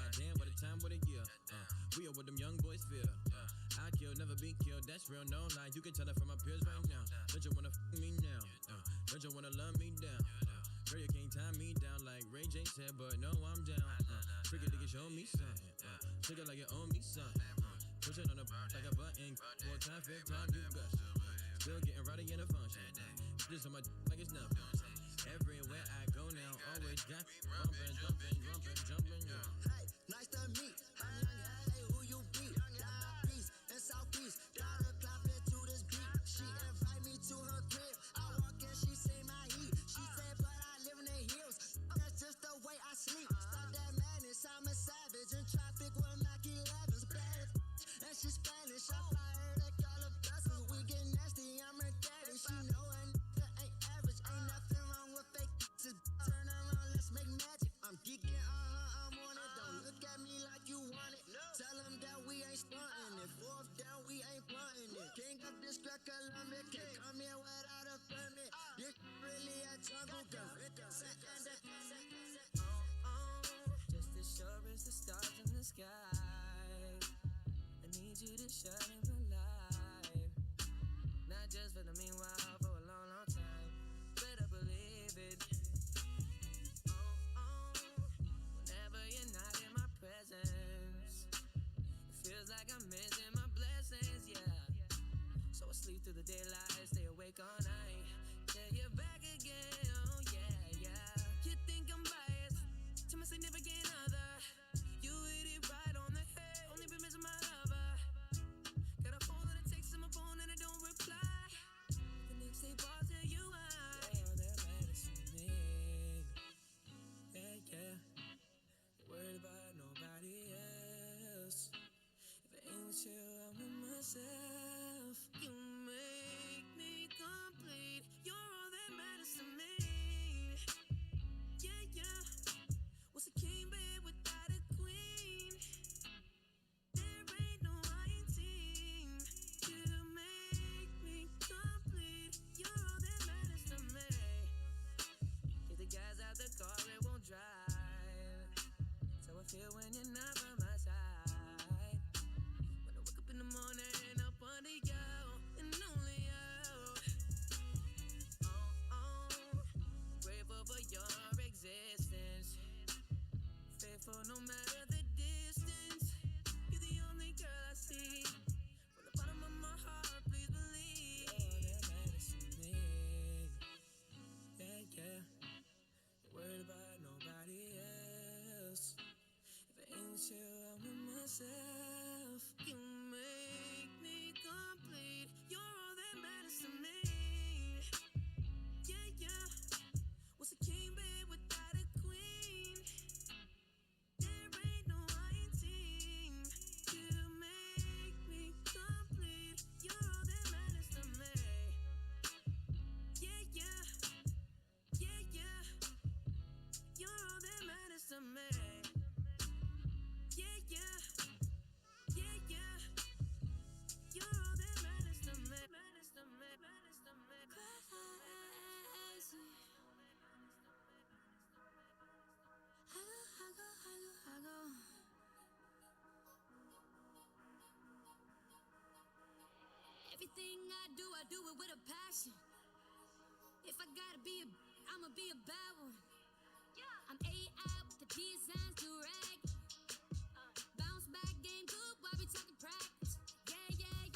Goddamn, what a time, what a year. We are what them young boys feel. I kill, never be killed, that's real, no lie. You can tell it from my peers right now. Don't you wanna f me now? Don't you wanna love me down? Girl, you can't tie me down like Ray J said, but no, I'm down. Freak it, nigga, show me something. Shake it like you owe me something. Push it on the like a button. One time, fifth time, you got still getting rowdy in the function. Just on my like it's nothing. Everywhere I go now, always got me bumping, jumping, yeah. Hey, nice to meet. I'm young, hey, who you be? Down East and Southeast, gotta clap it to this beat. She invite me to her crib. I walk in, she say my heat. She said, but I live in the hills. That's just the way I sleep. Stop that madness, I'm a savage. In traffic with Mac 11s, bad and she Spanish. I fly her to call her blessings. We get nasty, I'm her daddy. She know a nigga ain't average. Ain't nothing wrong with fake. Just turn around, let's make magic. I'm geeking on her, I'm on it. Don't look at me like you want it. Tell them that we ain't stunting it. Fourth down, we ain't blunting it. King of this Columbia, can't come here without a permit. This really a jungle gun. Just as sure as the stars in the sky, I need you to shine in my life. Not just for the meanwhile, for a long, long time. Better believe it. Whenever you're not in my presence, it feels like I'm missing my blessings, yeah. So I sleep through the daylight, stay awake all night, till you're back again, oh yeah, yeah. You think I'm biased to my significant other. You hit it right on the head, only been missing my lover. Got a phone and a text on my phone and I don't reply. The next day boss tell you why. Oh, that matters to me. Yeah, yeah. Ain't worried about nobody else. If it ain't with you, I'm with myself. You make me complete. You're all that matters to me. Yeah, yeah. What's a king bed without a queen? There ain't no iron team. You make me complete. You're all that matters to me. If the guys out the car, it won't drive. So I feel when you're not by my side. When I wake up in the morning, up under you and only you. I'm grateful for your existence. Faithful no matter the distance. You're the only girl I see. From the bottom of my heart, please believe. Oh, that matters to me. Yeah, yeah. Ain't worried about nobody else. If it ain't with you, I'm with myself. You make me complete. You're all that matters to me. Yeah, yeah. What's a king bed without a queen? There ain't no iron team. You make me complete. You're all that matters to me. Yeah, yeah. Yeah, yeah. You're all that matters to me. Yeah, yeah. Yeah, yeah. You're all that matters to me. Matters to me. Matters to me. Crazy. I go. Everything I do it with a passion. If I gotta be I'ma be a bad one. I'm AI with the designs to rag. Bounce back game good while we talking practice. Yeah.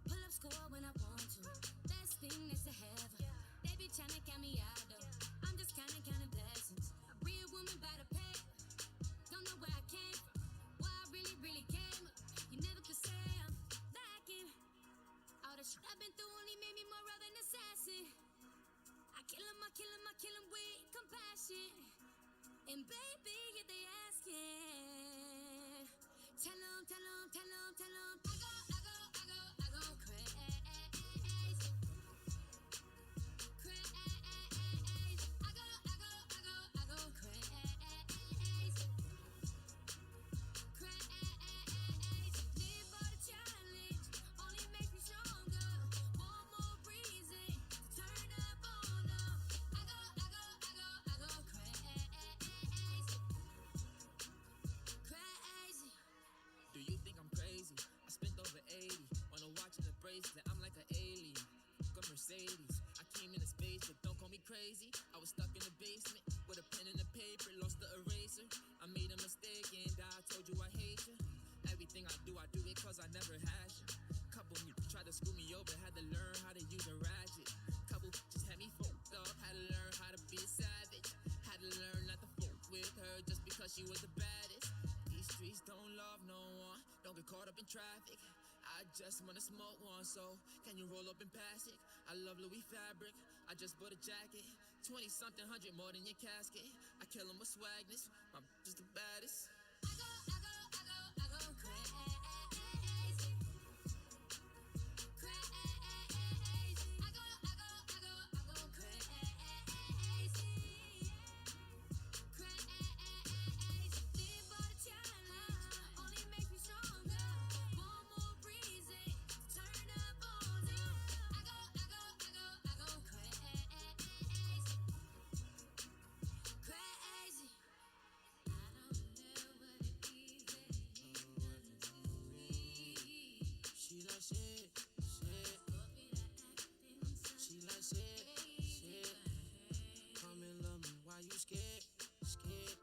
Pull up score when I want to. Best thing next to heaven. They be tryna count me out though. I'm just counting blessings. A real woman by the pay. Don't know where I came from. Where I really came up. You never could say I'm lacking. All the shit I've been through only made me more of an assassin. I kill him with compassion. And baby, if they asking, tell them, I go crazy. I go crazy. Live for the challenge, only makes me stronger. One more reason to turn up on them. I go crazy. bracelet, I'm like an alien. Fuck a Mercedes. I came into space, but don't call me crazy. I was stuck in the basement with a pen and a paper, lost the eraser. I made a mistake and I told you I hate you. Everything I do it cause I never had you. Couple tried to screw me over, had to learn how to use a ratchet. Couple just had me fucked up, had to learn how to be a savage. Had to learn not to fuck with her just because she was the baddest. These streets don't love no one, don't get caught up in traffic. I just wanna smoke one, so can you roll up and pass it? I love Louis fabric, I just bought a jacket. 20-something, 100 more than your casket. I kill 'em with swagness, my bitch is the baddest. I go crazy. Crazy. I go crazy. Crazy. Live for the challenge, only makes me stronger. One more reason to turn up on them. I go crazy. Crazy. I don't know what it is that he doesn't do me. She like shit, shit. She like shit, shit. Come and love me, why you scared, scared?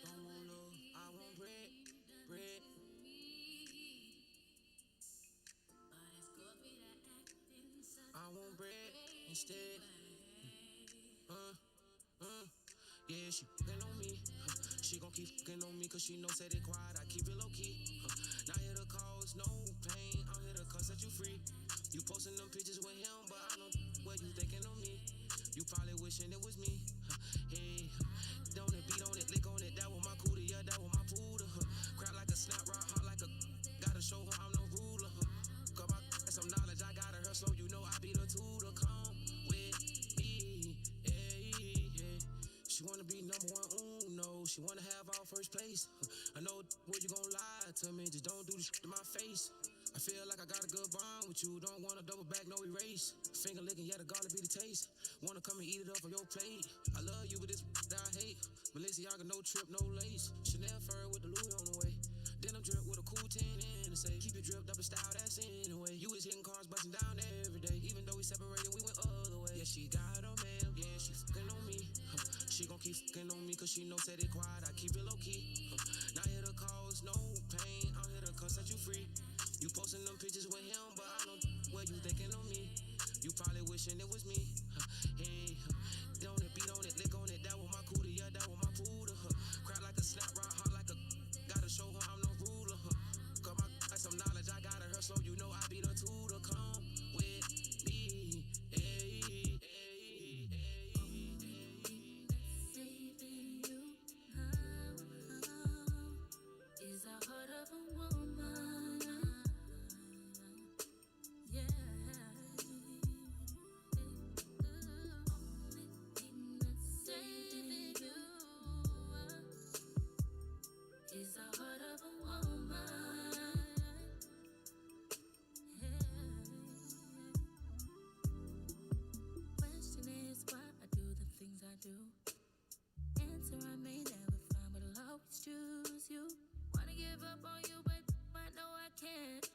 Don't want love, I want bread, bread. I want bread instead. Yeah, she fucking on me. She gon' keep fucking on me cause she know said it quiet, I keep it low key. Not here to cause no pain, I'm here to cause set you free. You posting them pictures with him, but I know what you thinking of me. You probably wishing it was me. Hey, don't it, beat on it, lick on it. That was my cootie, yeah, that was my poodle. Crap like a snap, rock hard like a. Gotta show her I'm no ruler. Cause I got some knowledge, I got her so you know I be the tutor. Come with me, yeah. She wanna be number one, no. She wanna have our first place. I know where you gon' lie to me, just don't do this shit to my face. I feel like I got a good bond with you, don't wanna double back, no erase. Finger licking, yeah, the garlic be the taste. Wanna come and eat it up on your plate. I love you, but this that I hate. Balenciaga, no trip, no lace. Chanel fur with the Louis on the way. Denim drip with a cool 10 in the safe. Keep it dripped up and style, that's anyway. You was hitting cars, busting down every day. Even though we separated, we went other way. Yeah, she got a man, yeah, she fucking on me. She gon' keep fucking on me cause she know said it quiet, I keep it low key. Not here to cause no pain, I'm here to cause set you free. You posting them pictures with him, but I know what you thinking of me. You probably wishing it was me. Hey, don't it, beat on it, lick on it. That was my cootie, yeah, that was my poodle. Crap like a snap, rock hard like a. Gotta show her I'm no ruler. Cause I got some knowledge, I got her so you know I be the tutor. Come with me, hey. Saving you, is the heart of a woman. Yeah. Only thing that's saving you is the heart of a woman. Yeah. Question is why I do the things I do. Answer I may never find, but I'll always choose you. Wanna give up on you, but I know I can't.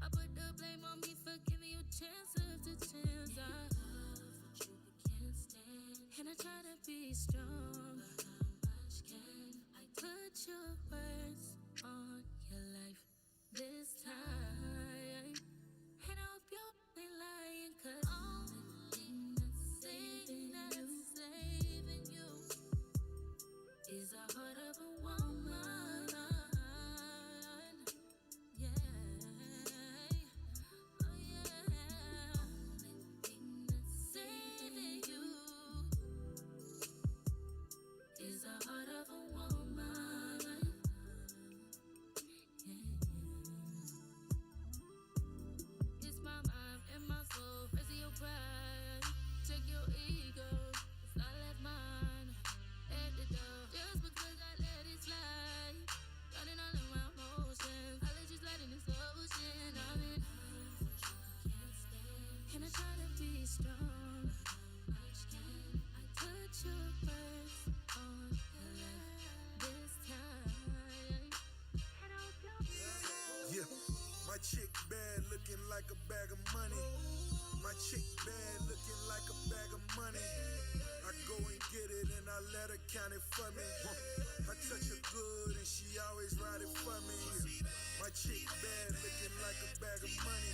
I put the blame on me for giving you chance after chance. I love what you can't stand, and I try to be strong, but how much can I put your words on your life this time? And I hope you're only lying, cause only thing that's saving you is the heart of a woman. Yeah. Oh yeah. Only thing that's saving you is the heart of a woman. looking like a bag of money. My chick bad looking like a bag of money. I go and get it and I let her count it for me. I touch her good and she always ride it for me. My chick bad looking like a bag of money.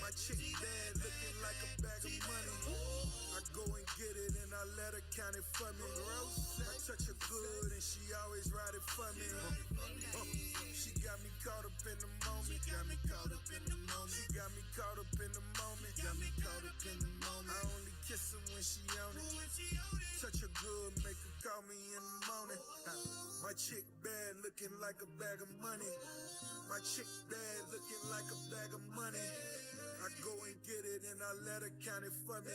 My chick bad looking like a bag of money. I go and get it and I let her count it for me. I touch her good and she always ride it for me. She got me caught up in the moment. Got me caught up in the moment. She got me caught up in the moment. Got me caught up in the moment. I only kiss her when she on it. Touch her good, make her call me in the morning. My chick bad looking like a bag of money. My chick bad looking like a bag of money. I go and get it and I let her count it for me.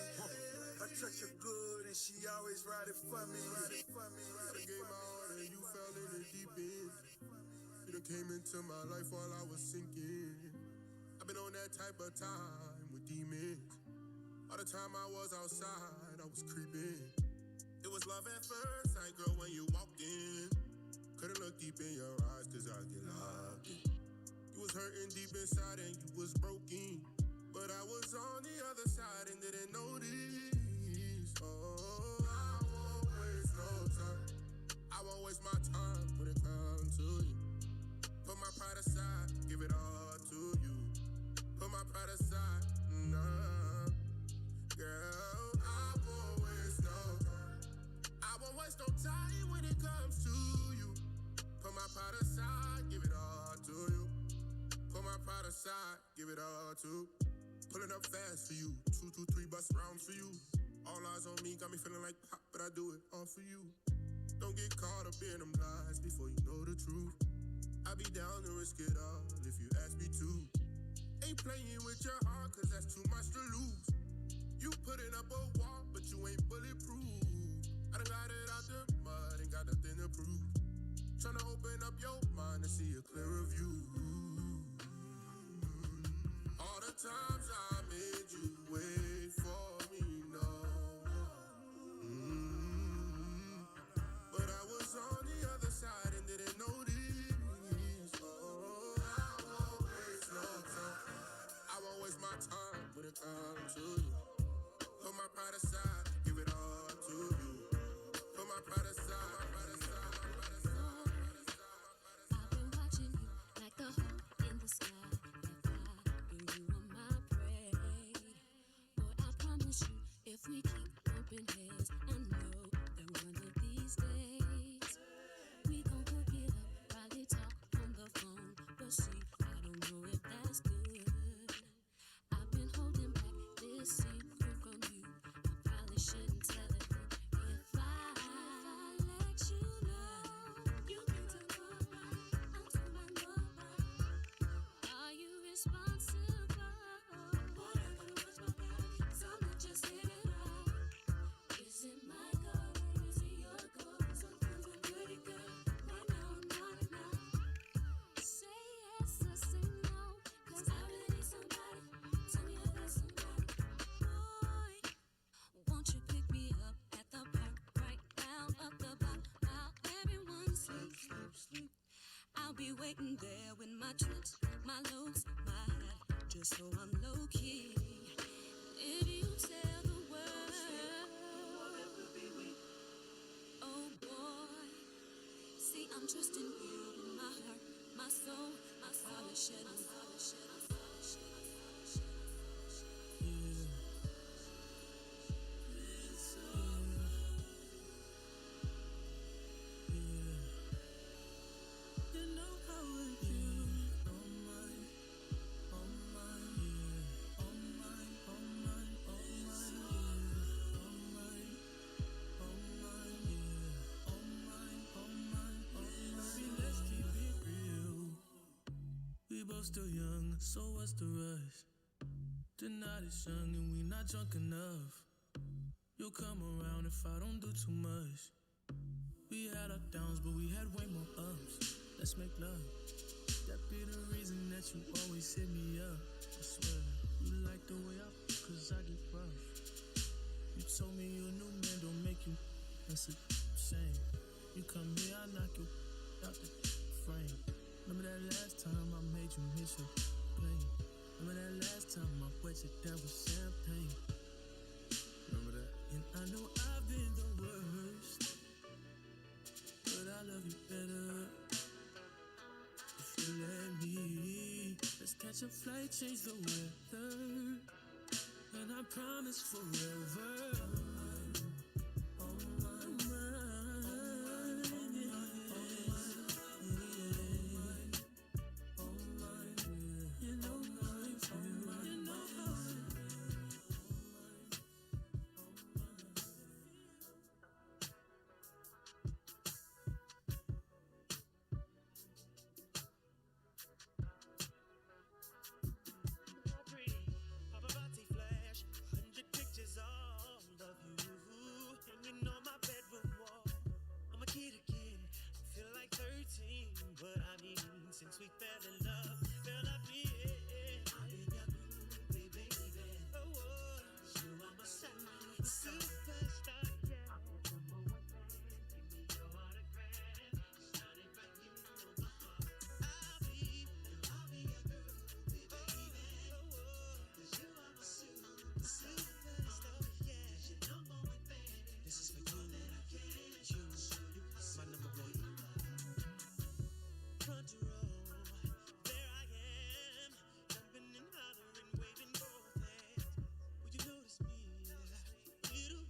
I touch her good and she always ride it for me. Ride it for me. Ride it for me. And you fell in the deep end. You done came into my life while I was sinking. I've been on that type of time with demons. All the time I was outside, I was creeping. It was love at first sight, girl, when you walked in. Couldn't look deep in your eyes, cause I get locked in. You was hurting deep inside and you was broken. But I was on the other side and didn't notice. Oh, I won't waste no time. I won't waste my time when it comes to you. Put my pride aside, give it all to you. Put my pride aside, nah. Girl, I won't waste no time. I won't waste no time when it comes to you. Put my pride aside, give it all to you. Put my pride aside, give it all to. Pulling up fast for you, 2, 2, 3 bus rounds for you. All eyes on me, got me feeling like pop, but I do it all for you. Don't get caught up in them lies before you know the truth. I be down to risk it all if you ask me to. Ain't playing with your heart, cause that's too much to lose. You putting up a wall, but you ain't bulletproof. I done got it out the mud, ain't got nothing to prove. Tryna open up your mind to see a clearer view. All the times I made you wait for me, no. But I was on the other side and didn't notice. Oh, I won't waste no time. I won't waste my time when it comes to you. Put my pride aside, give it all to you. Put my pride aside, my pride aside, my pride aside. I've been watching you like the hawk in the sky. You are my prey. Boy, I promise you, if we keep bumping heads, I know that one of these days we gon' hook it up, probably talk on the phone. But see, I don't know if that's good. I've been holding back this secret from you. I probably shouldn't tell it. If I let you know, you can tell nobody. I'll tell my nobody. Are you responsible? Boy, I gotta watch my back. So I'm not just saying it out. Is it my goal or is it your goal? Sometimes I'm pretty good. Right now I'm not enough. Say yes or say no, cause I really need somebody. Tell me if there's somebody. Boy, won't you pick me up at the park right now up the block while everyone sleeps? I'll be waiting there with my trips, my lows, my hat, just so I'm low key. If you tell the world, oh boy, see I'm trusting you with my heart, my soul, my scholarship, my scholarship, my scholarship. You know how I do. Oh my, oh my, yeah. Oh my, oh my, oh my, yeah. Oh my, oh my, yeah. Oh my, oh my, oh my. See, let's keep it real. We both still young, so what's the rush? The night is young and we not drunk enough. You'll come around if I don't do too much. We had our downs, but we had way more ups. Let's make love. That be the reason that you always hit me up. I swear, you like the way I feel, cause I get rough. You told me your new man don't make you. That's a shame. You come here, I knock you out the frame. Remember that last time I made you miss your plane? Remember that time I wasted down with champagne. Remember that? And I know I've been the worst, but I love you better if you let me. Let's catch a flight, change the weather, and I promise forever. Paparazzi flash, 100 pictures all of you hanging on my bedroom wall. I'm a kid again, I feel like 13, but I mean, since we fell in love, fell I feel. I've been your groovy baby. Oh, you are my superstar, yeah. I'll be your autograph, shining right here on my heart. I'll be your groovy baby. Cause you are my superstar, yeah. You're number one fan. This is for you that I can. You, my number one. Front row, there I am, jumping and hollering, waving both hands. Would you notice me, little me?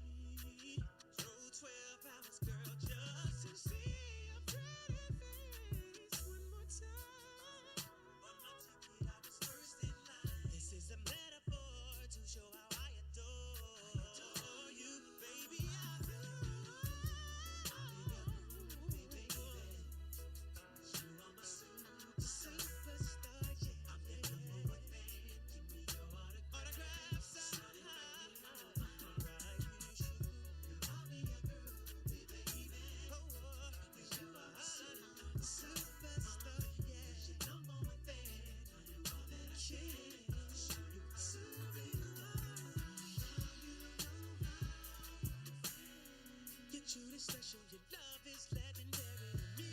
Drove 12 hours, girl, just to see your pretty face one more time. On my ticket, I was first in line. This is a metaphor to show how I adore you, baby. I do. You are my superstar, yeah. I'm the number one fan. Give me your autograph, sign. Right, you should. I'll be your groovy baby. Oh, cause you are my superstar, yeah. You're number one fan. You are that I can. You're truly special. Your love is legendary to me.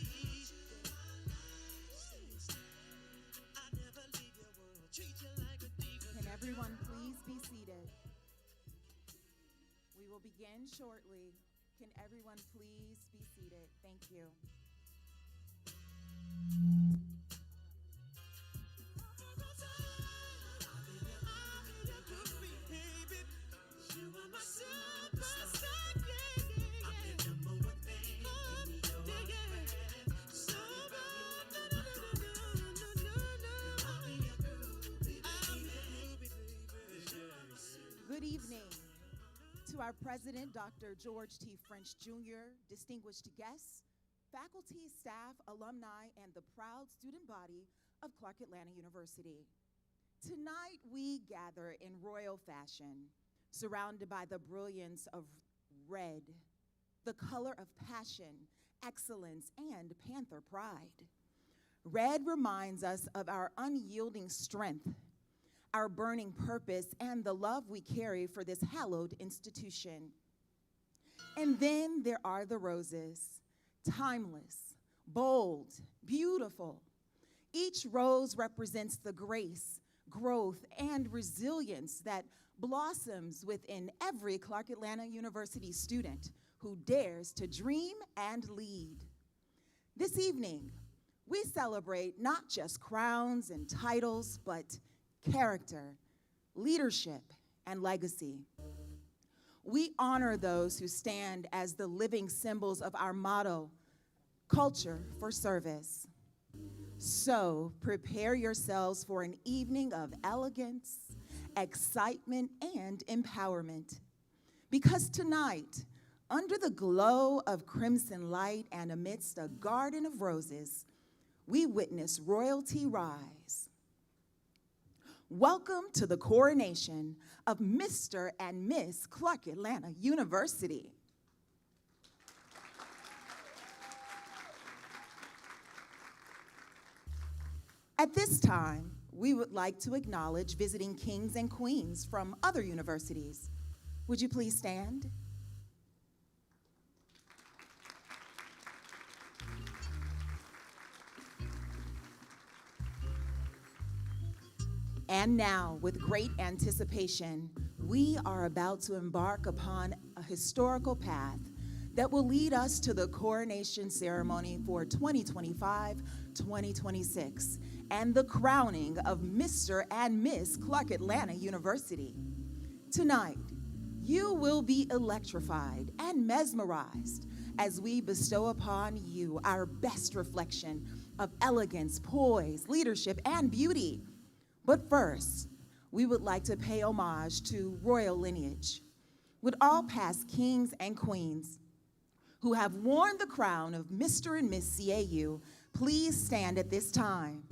I never leave your world. Treat you like a diva. Can everyone please be seated? We will begin shortly. Can everyone please be seated? Thank you. You are my superstar, yeah. I'm the number one fan. Give me your autograph. So I'll be your groovy baby. Good evening to our president, Dr. George T. French Jr., distinguished guests, faculty, staff, alumni, and the proud student body of Clark Atlanta University. Tonight, we gather in royal fashion, surrounded by the brilliance of red, the color of passion, excellence, and Panther pride. Red reminds us of our unyielding strength, our burning purpose, and the love we carry for this hallowed institution. And then there are the roses, timeless, bold, beautiful. Each rose represents the grace, growth, and resilience that blossoms within every Clark Atlanta University student who dares to dream and lead. This evening, we celebrate not just crowns and titles, but character, leadership, and legacy. We honor those who stand as the living symbols of our motto, culture for service. So prepare yourselves for an evening of elegance, excitement, and empowerment. Because tonight, under the glow of crimson light and amidst a garden of roses, we witness royalty rise. Welcome to the coronation of Mr. and Miss Clark Atlanta University. At this time, we would like to acknowledge visiting kings and queens from other universities. Would you please stand? And now, with great anticipation, we are about to embark upon a historical path that will lead us to the coronation ceremony for 2025-2026 and the crowning of Mr. and Miss Clark Atlanta University. Tonight, you will be electrified and mesmerized as we bestow upon you our best reflection of elegance, poise, leadership, and beauty. But first, we would like to pay homage to royal lineage. Would all past kings and queens who have worn the crown of Mr. and Miss CAU please stand at this time?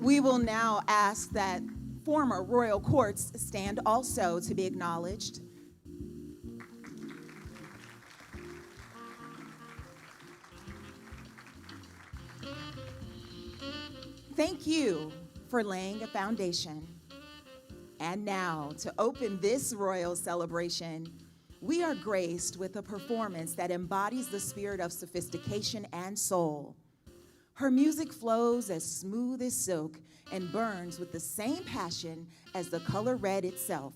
We will now ask that former royal courts stand also to be acknowledged. Thank you for laying a foundation. And now, to open this royal celebration, we are graced with a performance that embodies the spirit of sophistication and soul. Her music flows as smooth as silk and burns with the same passion as the color red itself.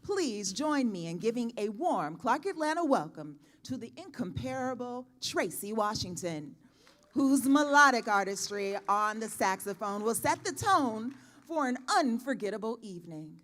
Please join me in giving a warm Clark Atlanta welcome to the incomparable Tracy Washington, whose melodic artistry on the saxophone will set the tone for an unforgettable evening.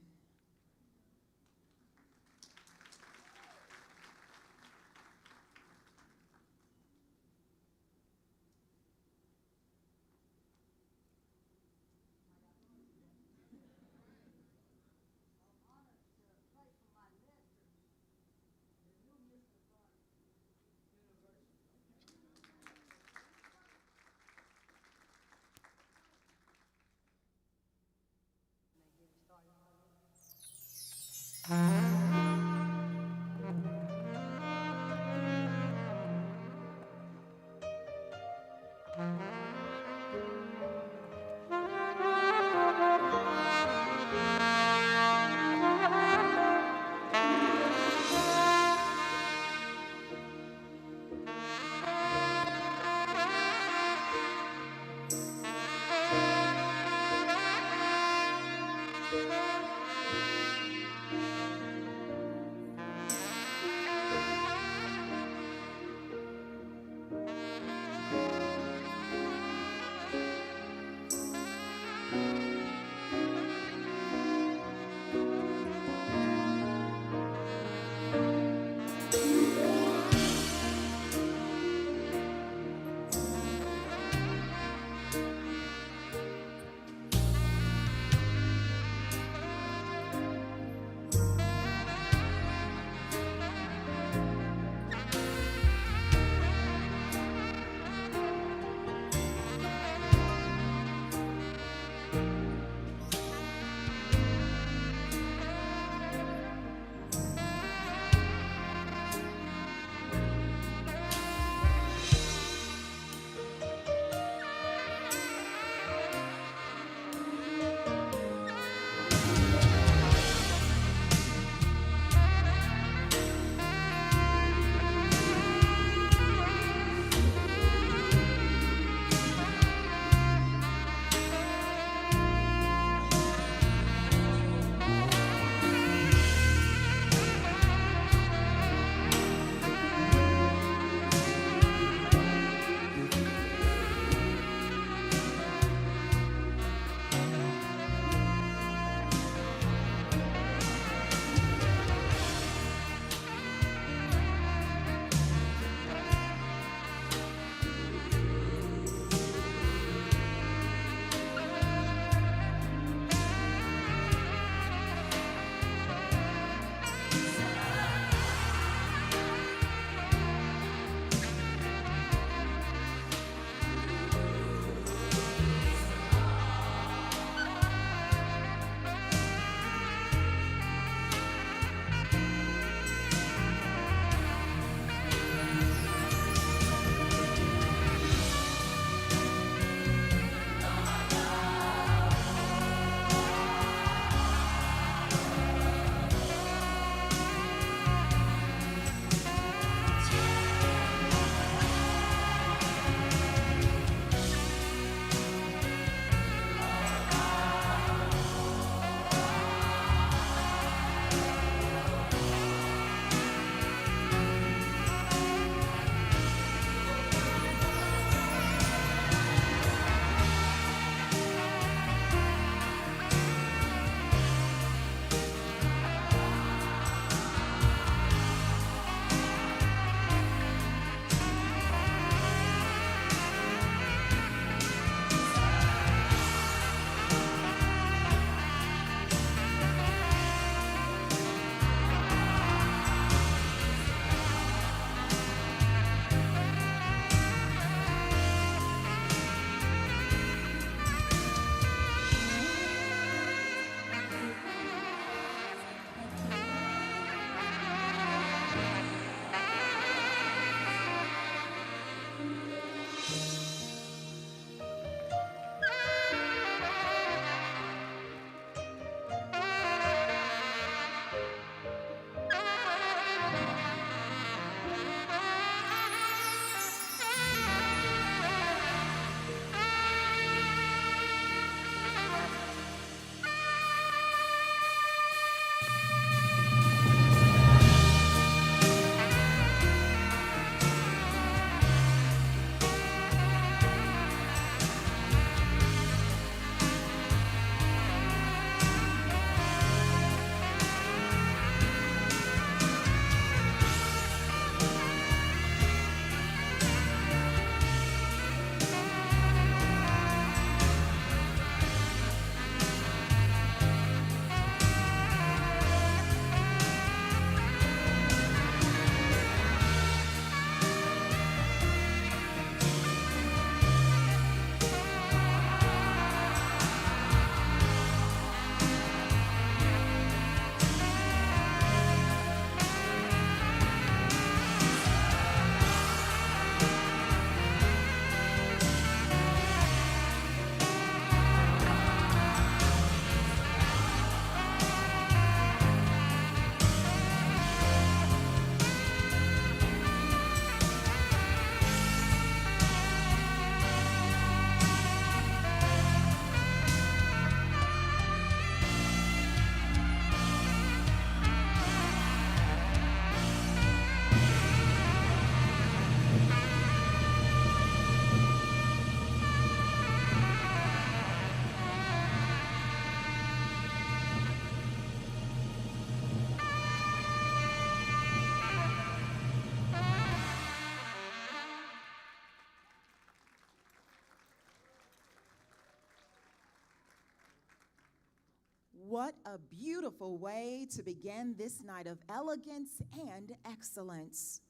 What a beautiful way to begin this night of elegance and excellence.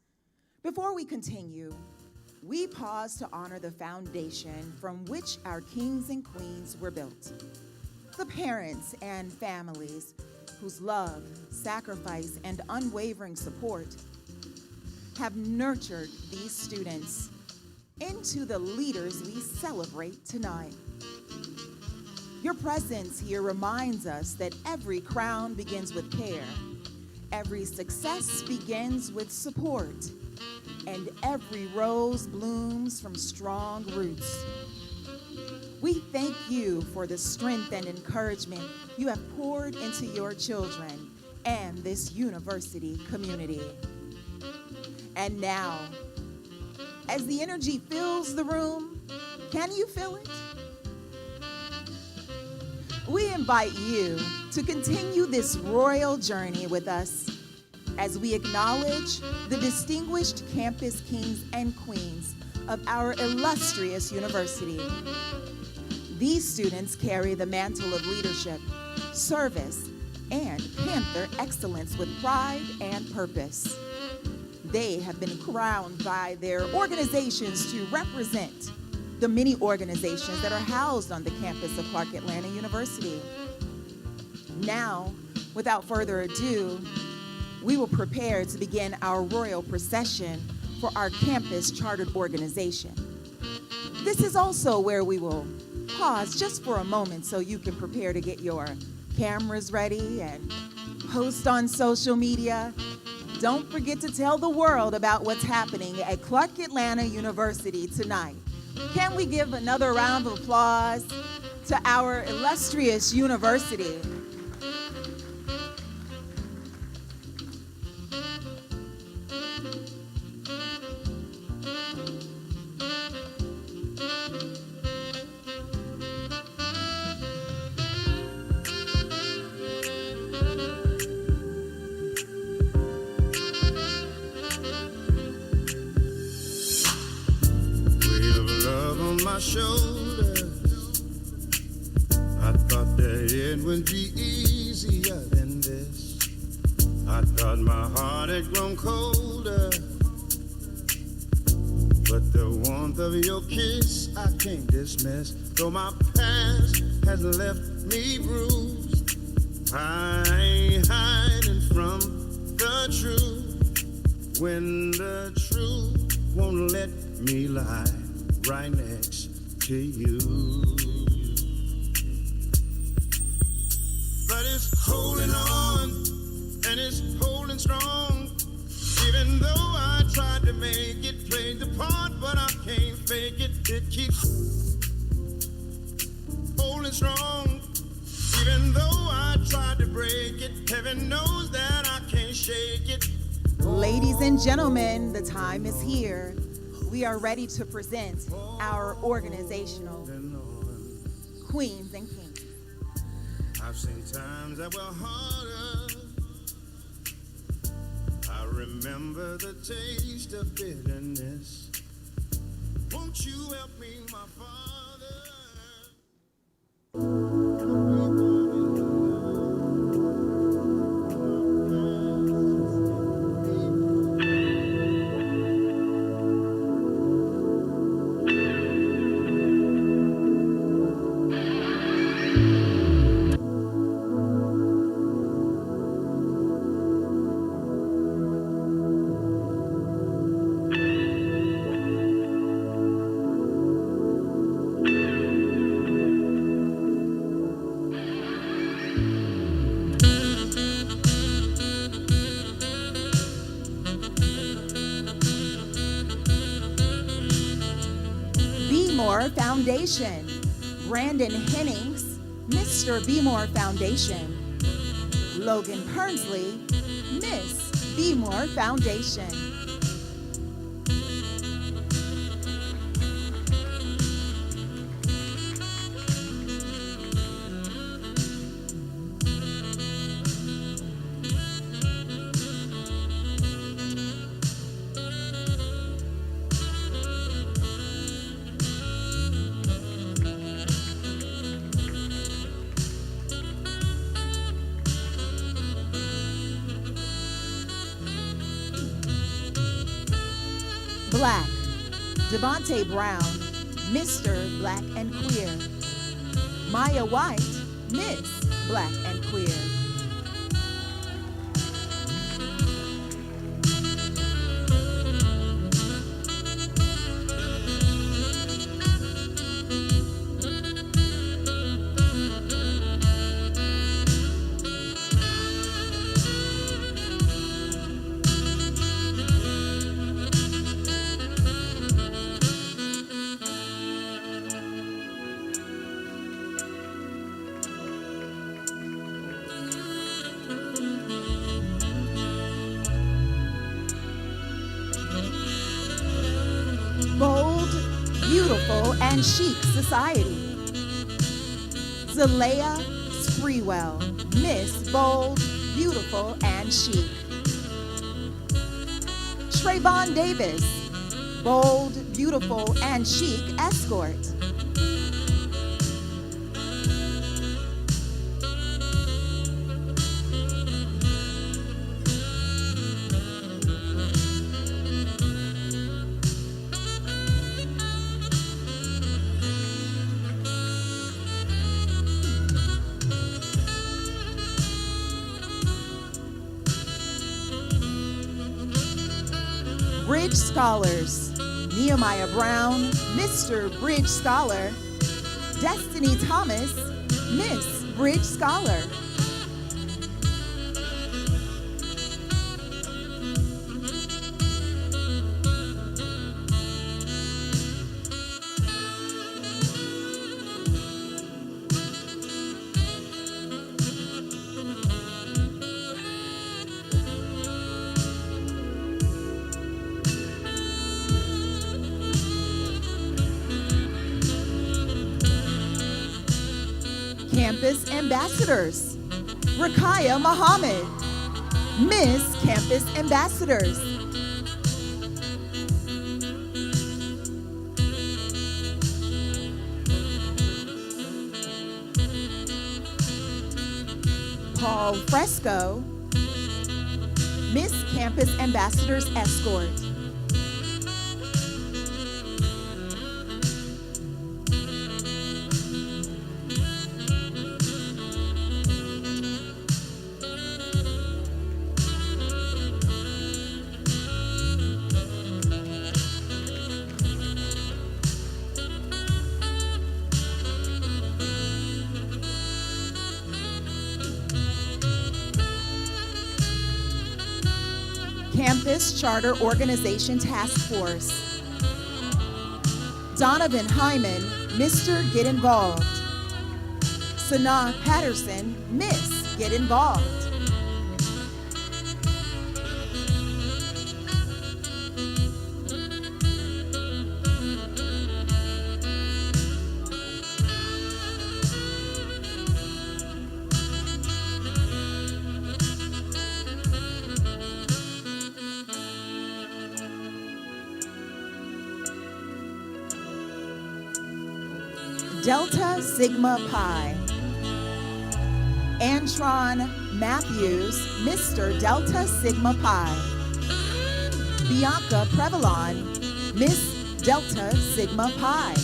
Before we continue, we pause to honor the foundation from which our kings and queens were built. The parents and families whose love, sacrifice, and unwavering support have nurtured these students into the leaders we celebrate tonight. Your presence here reminds us that every crown begins with care, every success begins with support, and every rose blooms from strong roots. We thank you for the strength and encouragement you have poured into your children and this university community. And now, as the energy fills the room, can you feel it? We invite you to continue this royal journey with us as we acknowledge the distinguished campus kings and queens of our illustrious university. These students carry the mantle of leadership, service, and Panther excellence with pride and purpose. They have been crowned by their organizations to represent the many organizations that are housed on the campus of Clark Atlanta University. Now, without further ado, we will prepare to begin our royal procession for our campus chartered organization. This is also where we will pause just for a moment so you can prepare to get your cameras ready and post on social media. Don't forget to tell the world about what's happening at Clark Atlanta University tonight. Can we give another round of applause to our illustrious university? Shoulder. I thought that it would be easier than this. I thought my heart had grown colder, but the warmth of your kiss I can't dismiss. Though my past has left me bruised, I ain't hiding from the truth. When the truth won't let me lie right next to you, but it's holding on and it's holding strong. Even though I tried to make it, played the part, but I can't fake it. It keeps holding strong. Even though I tried to break it, heaven knows that I can't shake it. Ladies and gentlemen, the time is here. We are ready to present our organizational queens and kings. I've seen times that were harder. I remember the taste of bitterness. Won't you help me, my Father? Foundation, Brandon Hennings, Mr. Beemore Foundation. Logan Pernsley, Miss Beemore Foundation. Black, Devontae Brown, Mr. Black and Queer. Maya White, Miss Black and Queer. Bold, beautiful, and chic society. Zalea Spreewell, Miss Bold, Beautiful, and Chic. Trayvon Davis, Bold, Beautiful, and Chic Escort. Bridge Scholars, Nehemiah Brown, Mr. Bridge Scholar. Destiny Thomas, Miss Bridge Scholar. Campus Ambassadors, Rakaya Muhammad, Miss Campus Ambassadors. Paul Fresco, Miss Campus Ambassadors Escort. Campus Charter Organization Task Force. Donovan Hyman, Mr. Get Involved. Sanaa Patterson, Miss Get Involved. Delta Sigma Pi. Antron Matthews, Mr. Delta Sigma Pi. Bianca Prevalon, Miss Delta Sigma Pi.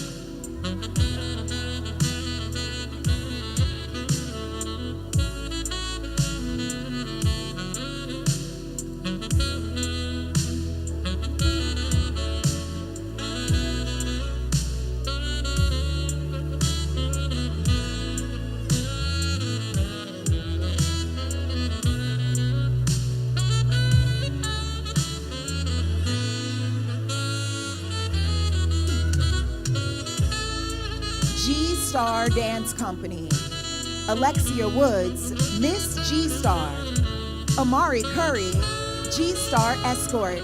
G-Star Dance Company. Alexia Woods, Miss G-Star. Amari Curry, G-Star Escort.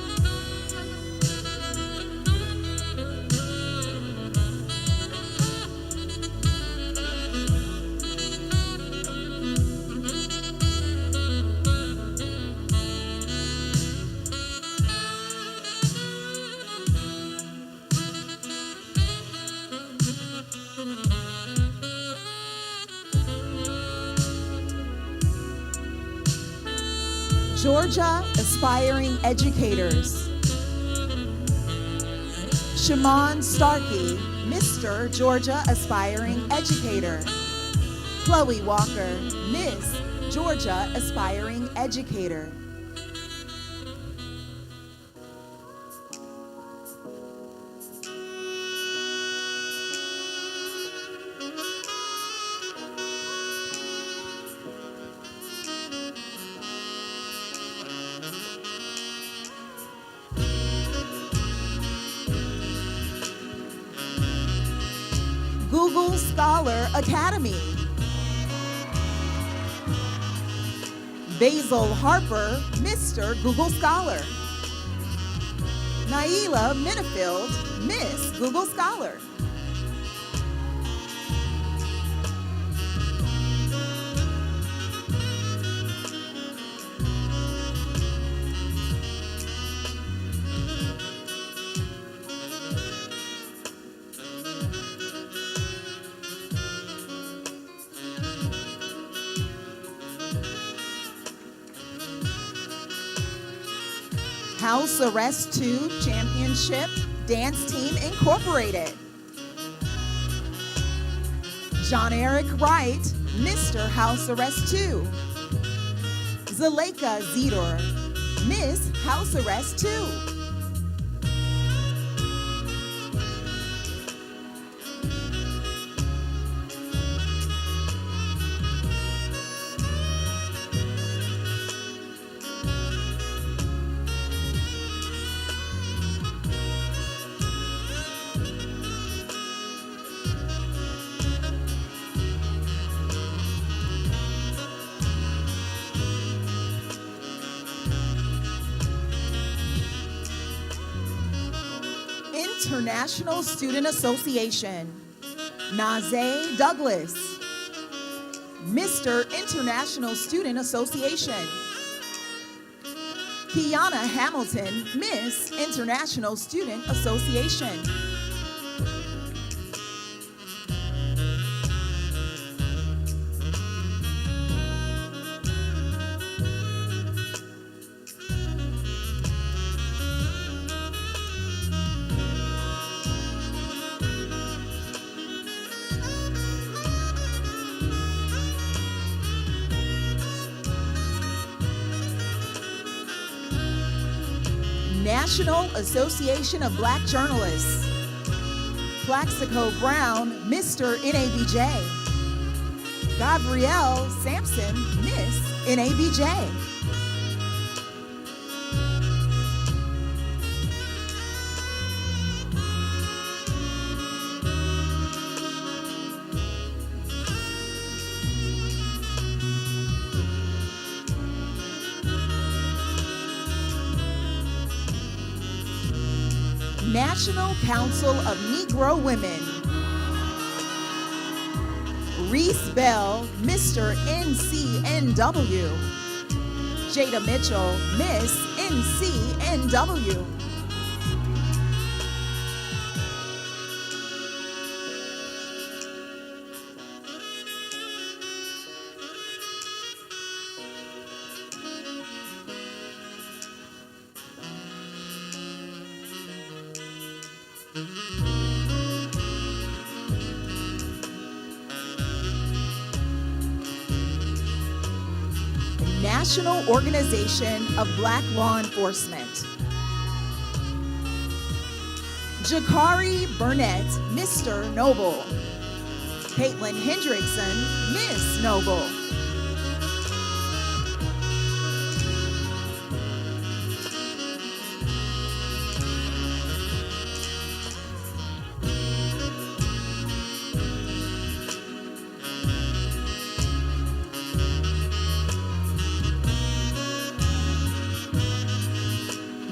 Georgia Aspiring Educators. Shimon Starkey, Mr. Georgia Aspiring Educator. Chloe Walker, Miss Georgia Aspiring Educator. Google Scholar Academy. Basil Harper, Mr. Google Scholar. Naila Minifield, Miss Google Scholar. House Arrest 2 Championship Dance Team Incorporated. John Eric Wright, Mr. House Arrest 2. Zuleika Zedor, Miss House Arrest 2. International Student Association, Nazé Douglas, Mr. International Student Association. Kiana Hamilton, Miss International Student Association. National Association of Black Journalists. Plaxico Brown, Mr. NABJ. Gabrielle Sampson, Miss NABJ. National Council of Negro Women. Reese Bell, Mr. NCNW. Jada Mitchell, Miss NCNW. National Organization of Black Law Enforcement. Jakari Burnett, Mr. Noble. Caitlin Hendrickson, Miss Noble.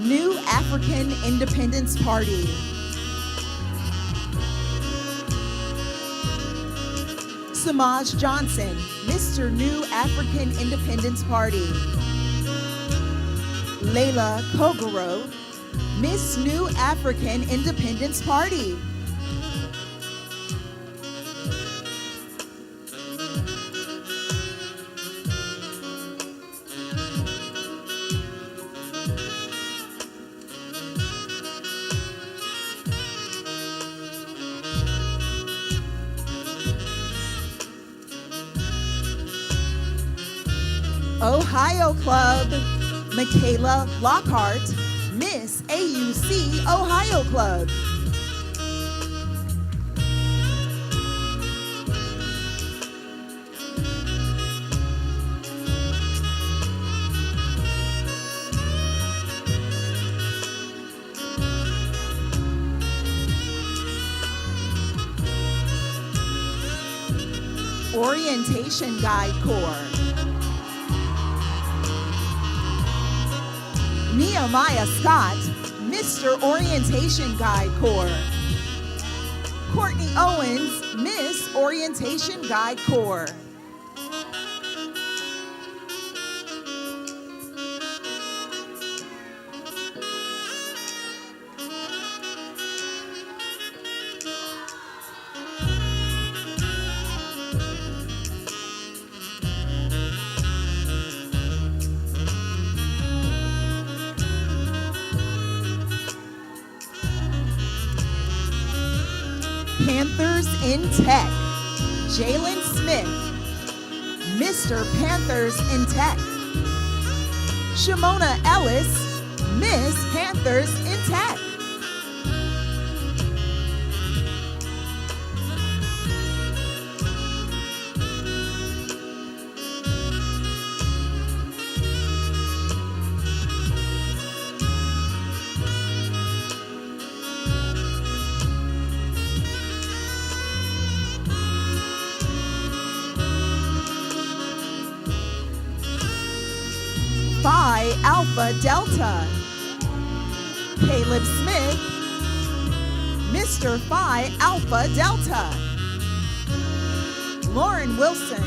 New African Independence Party. Samaj Johnson, Mr. New African Independence Party. Layla Kogoro, Miss New African Independence Party. Ohio Club. Michaela Lockhart, Miss AUC Ohio Club. Orientation Guide Corps. Nehemiah Scott, Mr. Orientation Guide Corps. Courtney Owens, Miss Orientation Guide Corps. Panthers in Tech, Jalen Smith, Mr. Panthers in Tech. Shimona Ellis, Miss Panthers in Tech. Phi Alpha Delta, Caleb Smith, Mr. Phi Alpha Delta. Lauren Wilson,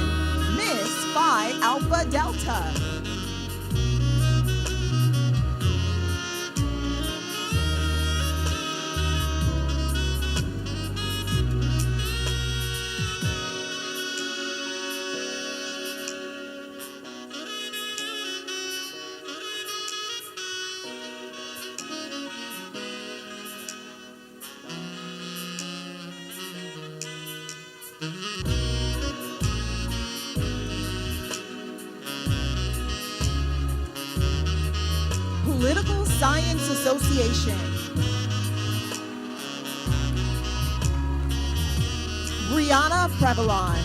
Miss Phi Alpha Delta. Political Science Association. Brianna Prevalon,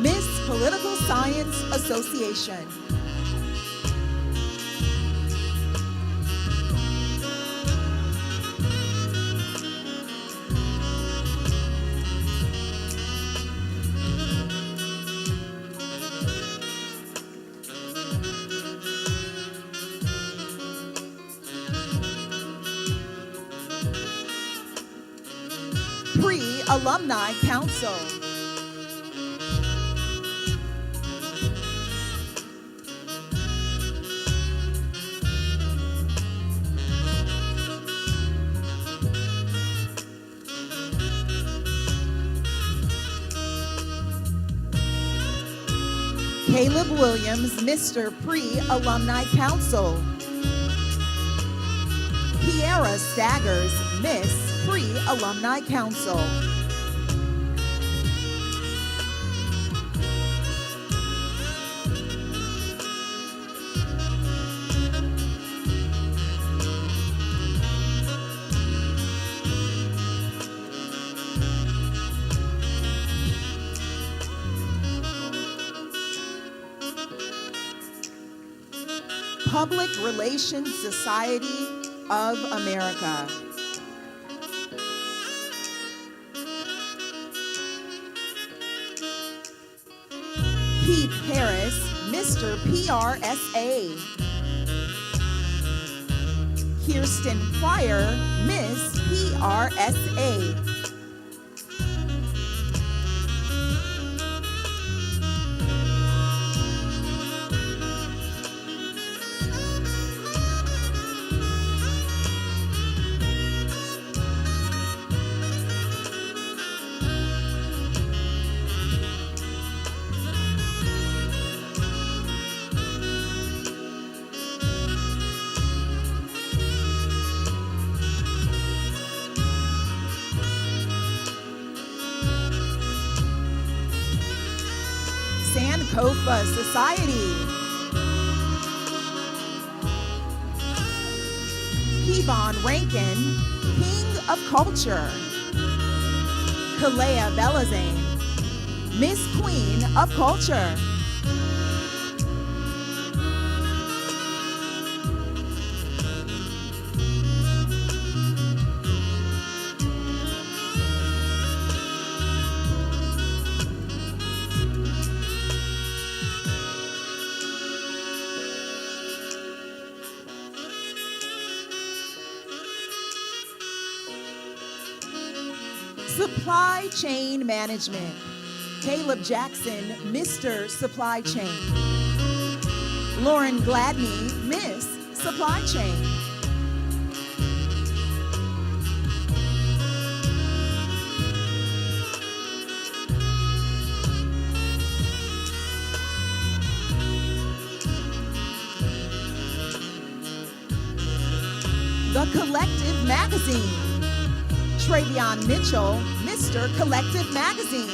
Miss Political Science Association. Pre-Alumni Council. Caleb Williams, Mr. Pre-Alumni Council. Kiara Staggers, Miss Pre-Alumni Council. Public Relations Society of America. Keith Harris, Mr. PRSA. Kirsten Pryor, Miss PRSA. Sankofa Society. T-Von Rankin, King of Culture. Kalea Belazane, Miss Queen of Culture. Supply Chain Management, Caleb Jackson, Mr. Supply Chain. Lauren Gladney, Miss Supply Chain. The Collective Magazine, Travion Mitchell, Mr. Collective Magazine.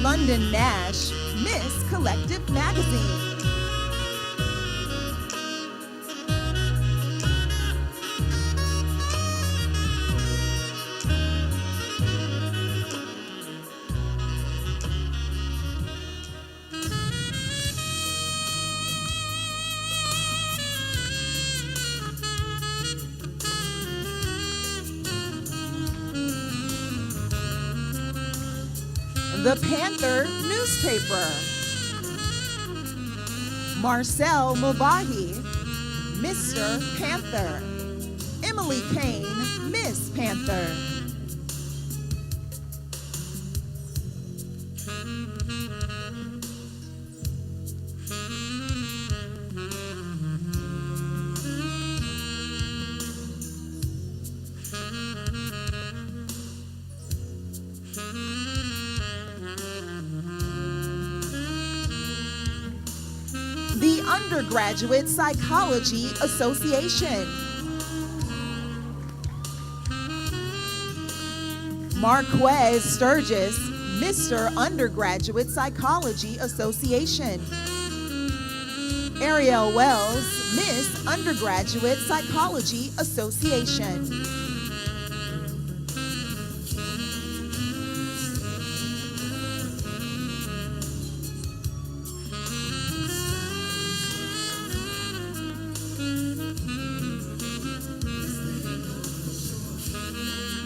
London Nash, Miss Collective Magazine. The Panther Newspaper, Marcel Mubahi, Mr. Panther. Emily Kane, Miss Panther. The Undergraduate Psychology Association, Marquez Sturgis, Mr. Undergraduate Psychology Association. Ariel Wells, Miss Undergraduate Psychology Association.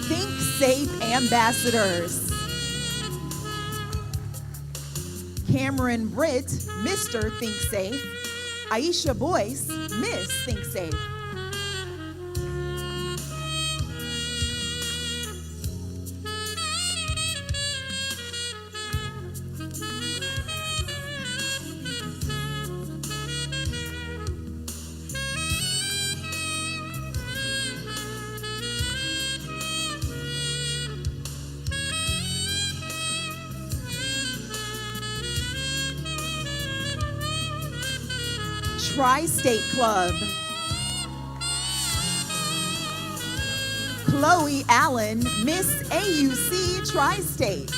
Think Safe Ambassadors, Cameron Britt, Mr. Think Safe. Aisha Boyce, Miss Think Safe. Tri-State Club, Chloe Allen, Miss AUC Tri-State.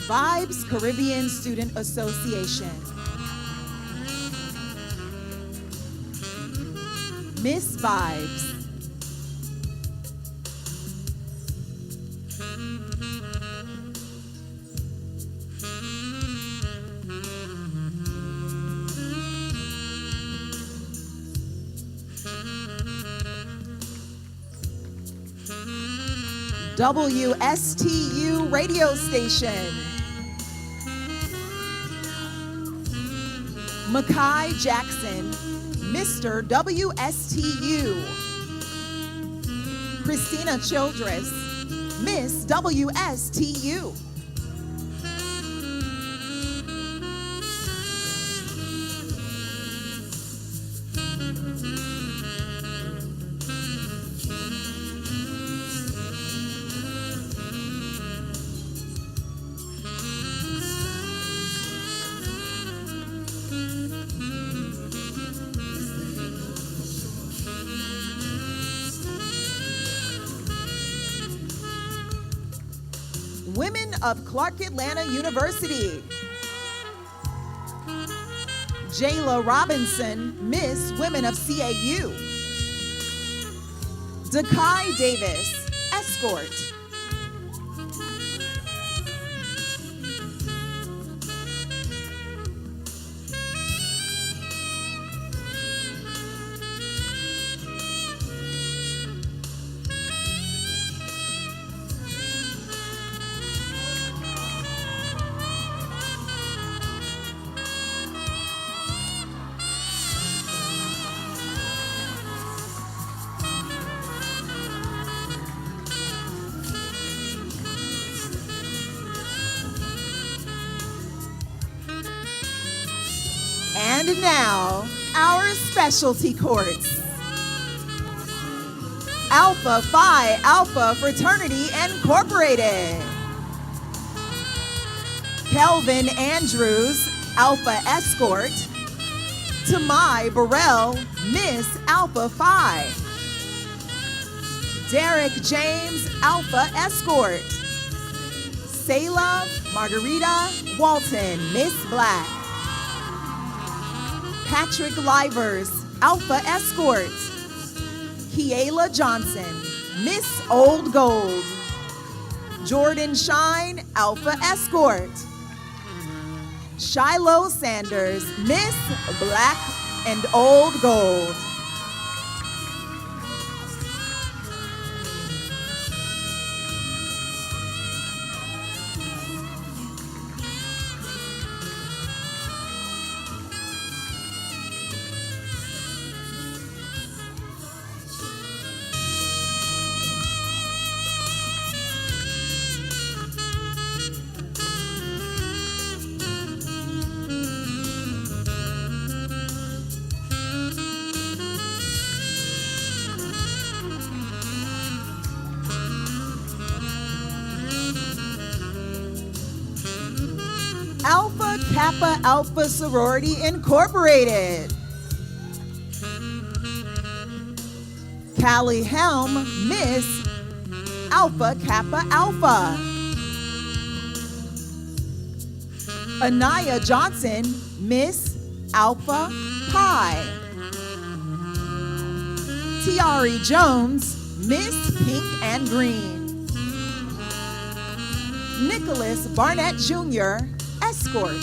Vibes Caribbean Student Association, Miss Vibes. WSTU radio station. Makai Jackson, Mr. WSTU. Christina Childress, Miss WSTU. Women of Clark Atlanta University. Jayla Robinson, Miss Women of CAU. Dakai Davis, Escort. And now, our specialty courts. Alpha Phi Alpha Fraternity Incorporated. Kelvin Andrews, Alpha Escort. Tamai Burrell, Miss Alpha Phi. Derek James, Alpha Escort. Selah Margarita Walton, Miss Black. Patrick Livers, Alpha Escort. Kiela Johnson, Miss Old Gold. Jordan Shine, Alpha Escort. Shiloh Sanders, Miss Black and Old Gold. Alpha Kappa Alpha Sorority Incorporated. Callie Helm, Miss Alpha Kappa Alpha. Anaya Johnson, Miss Alpha Pi. Tiari Jones, Miss Pink and Green. Nicholas Barnett Jr., Escort.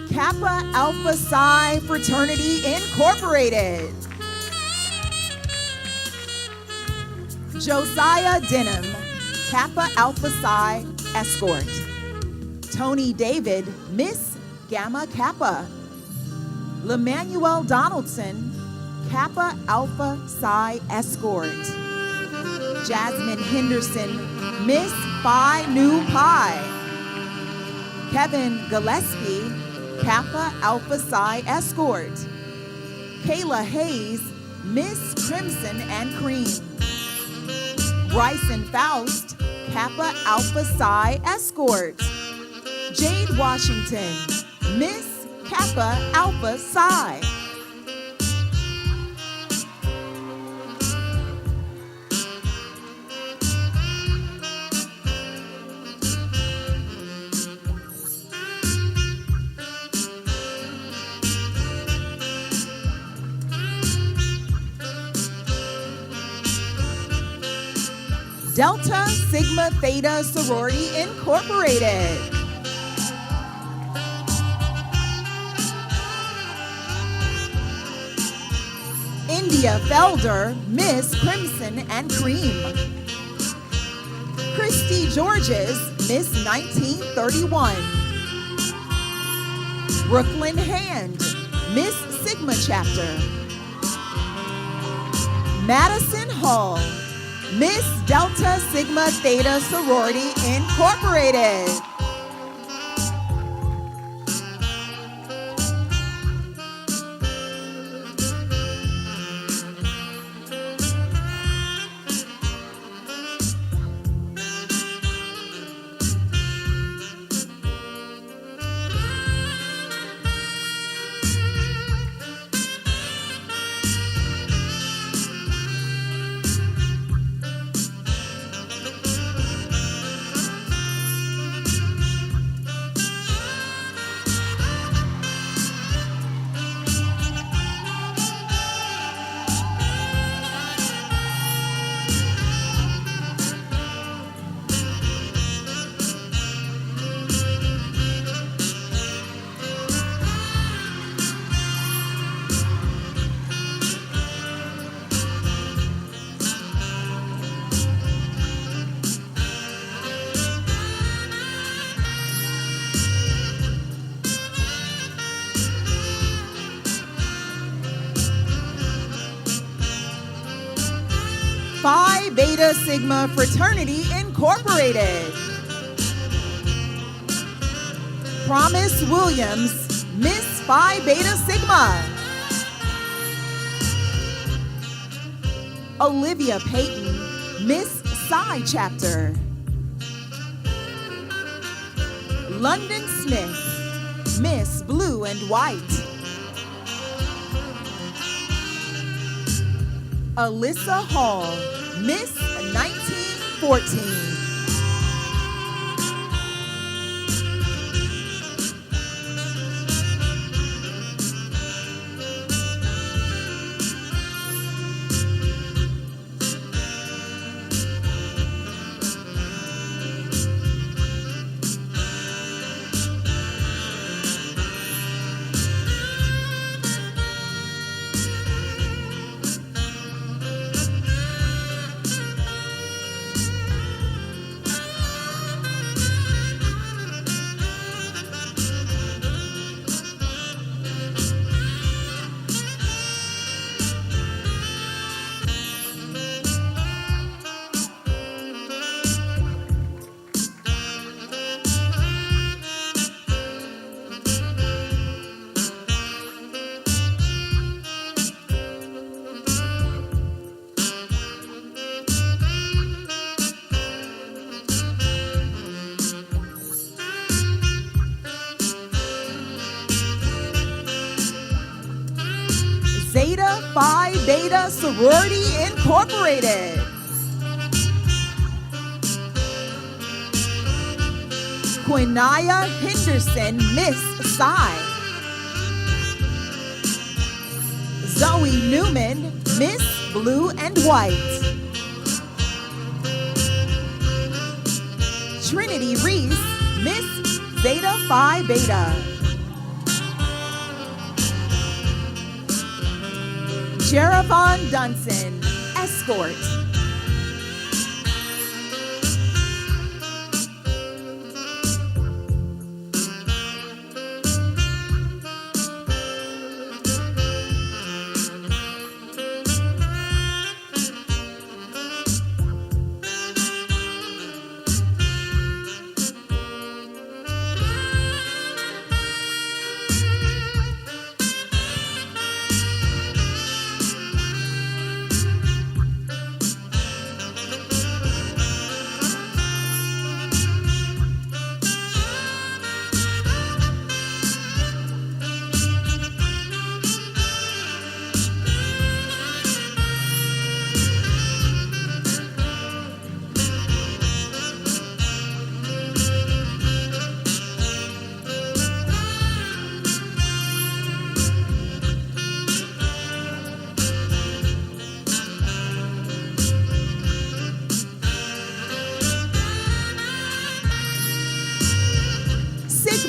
Kappa Alpha Psi Fraternity Incorporated. Josiah Denham, Kappa Alpha Psi Escort. Tony David, Miss Gamma Kappa. Lemanuel Donaldson, Kappa Alpha Psi Escort. Jasmine Henderson, Miss Phi Nu Pi. Kevin Gillespie, Kappa Alpha Psi Escort. Kayla Hayes, Miss Crimson and Cream. Bryson Faust, Kappa Alpha Psi Escort. Jade Washington, Miss Kappa Alpha Psi. Delta Sigma Theta Sorority Incorporated. India Felder, Miss Crimson and Cream. Christy Georges, Miss 1931. Brooklyn Hand, Miss Sigma Chapter. Madison Hall, Miss Delta Sigma Theta Sorority Incorporated. Phi Beta Sigma Fraternity Incorporated. Promise Williams, Miss Phi Beta Sigma. Olivia Payton, Miss Psi Chapter. London Smith, Miss Blue and White. Alyssa Hall, Miss 1914. Zeta Phi Beta Sorority Incorporated. Quinaya Henderson, Miss Psi. Zoe Newman, Miss Blue and White. Trinity Reese, Miss Zeta Phi Beta. Jeravon Dunson, Escort.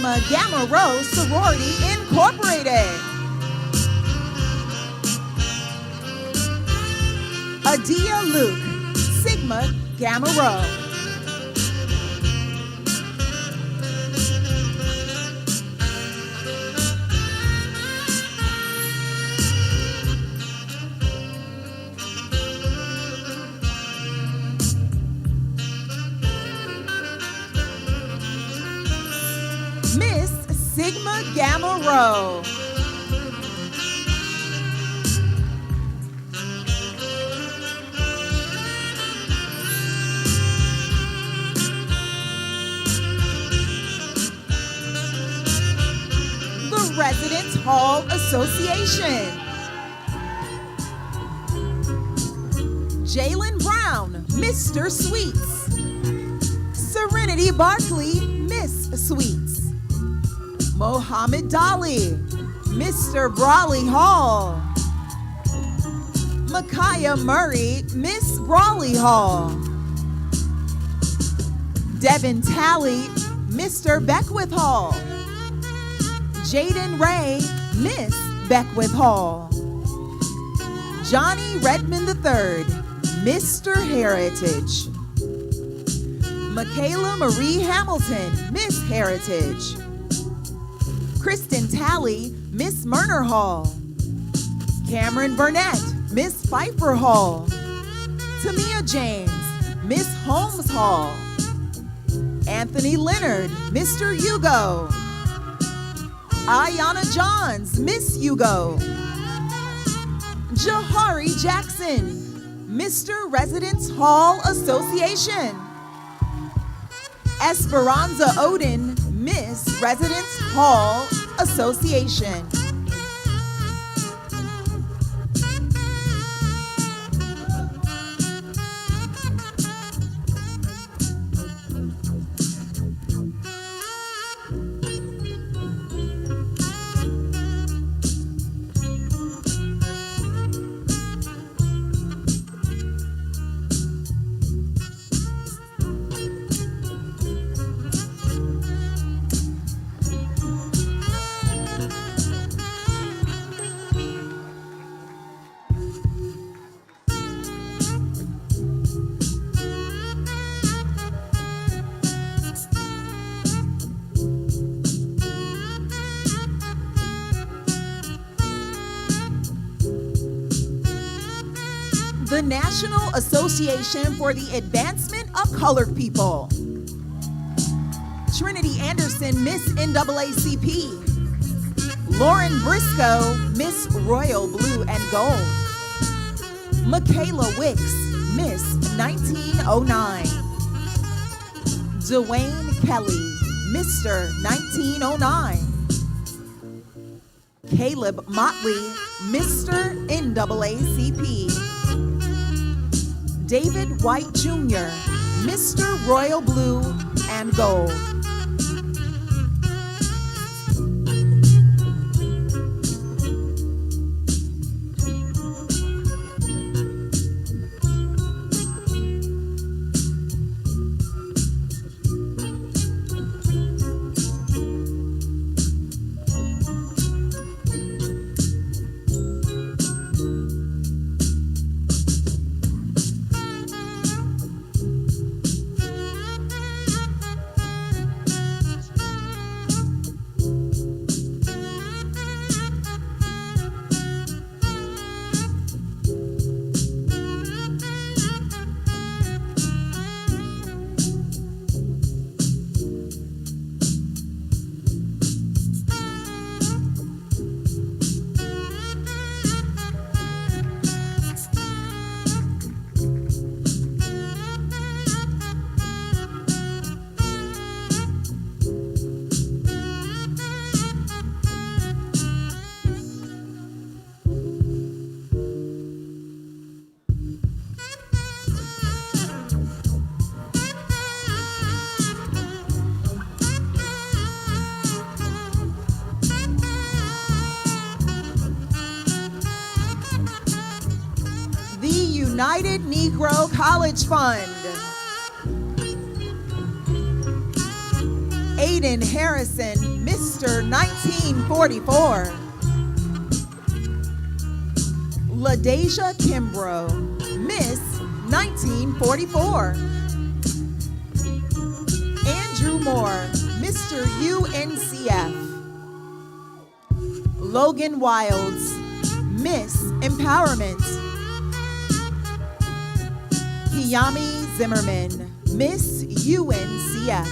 Sigma Gamma Rho Sorority Incorporated. Adia Luke, Sigma Gamma Rho. Miss Sigma Gamma Rho. The Residence Hall Association. Jalen Brown, Mr. Sweets. Serenity Barkley, Miss Sweets. Mohammed Dali, Mr. Brawley Hall. Micaiah Murray, Miss Brawley Hall. Devin Talley, Mr. Beckwith Hall. Jaden Ray, Miss Beckwith Hall. Johnny Redmond III, Mr. Heritage. Michaela Marie Hamilton, Miss Heritage. Kristen Talley, Miss Murner Hall. Cameron Burnett, Miss Pfeiffer Hall. Tamia James, Miss Holmes Hall. Anthony Leonard, Mr. Hugo. Ayana Johns, Miss Hugo. Jahari Jackson, Mr. Residence Hall Association. Esperanza Odin, Miss Residence Hall Association. The National Association for the Advancement of Colored People. Trinity Anderson, Miss NAACP. Lauren Briscoe, Miss Royal Blue and Gold. Michaela Wicks, Miss 1909. Dwayne Kelly, Mr. 1909. Caleb Motley, Mr. NAACP. David White Jr., Mr. Royal Blue and Gold. United Negro College Fund. Aiden Harrison, Mr. 1944. LaDeja Kimbrough, Miss 1944. Andrew Moore, Mr. UNCF. Logan Wilds, Miss Empowerment. Hiyami Zimmerman, Miss UNCF.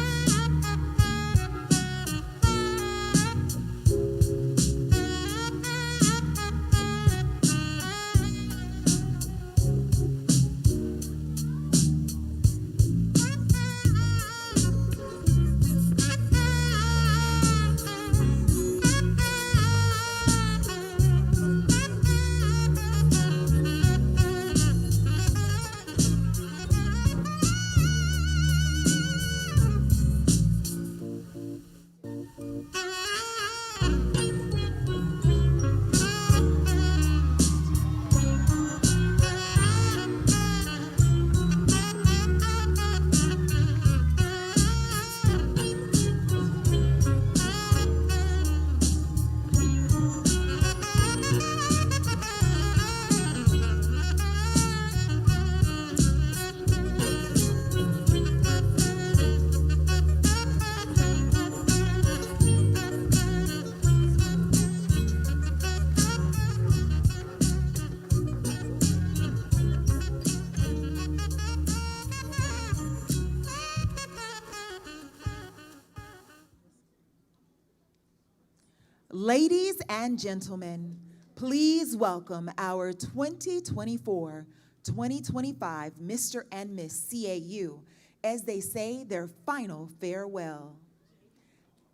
Ladies and gentlemen, please welcome our 2024-2025 Mr. and Miss CAU as they say their final farewell.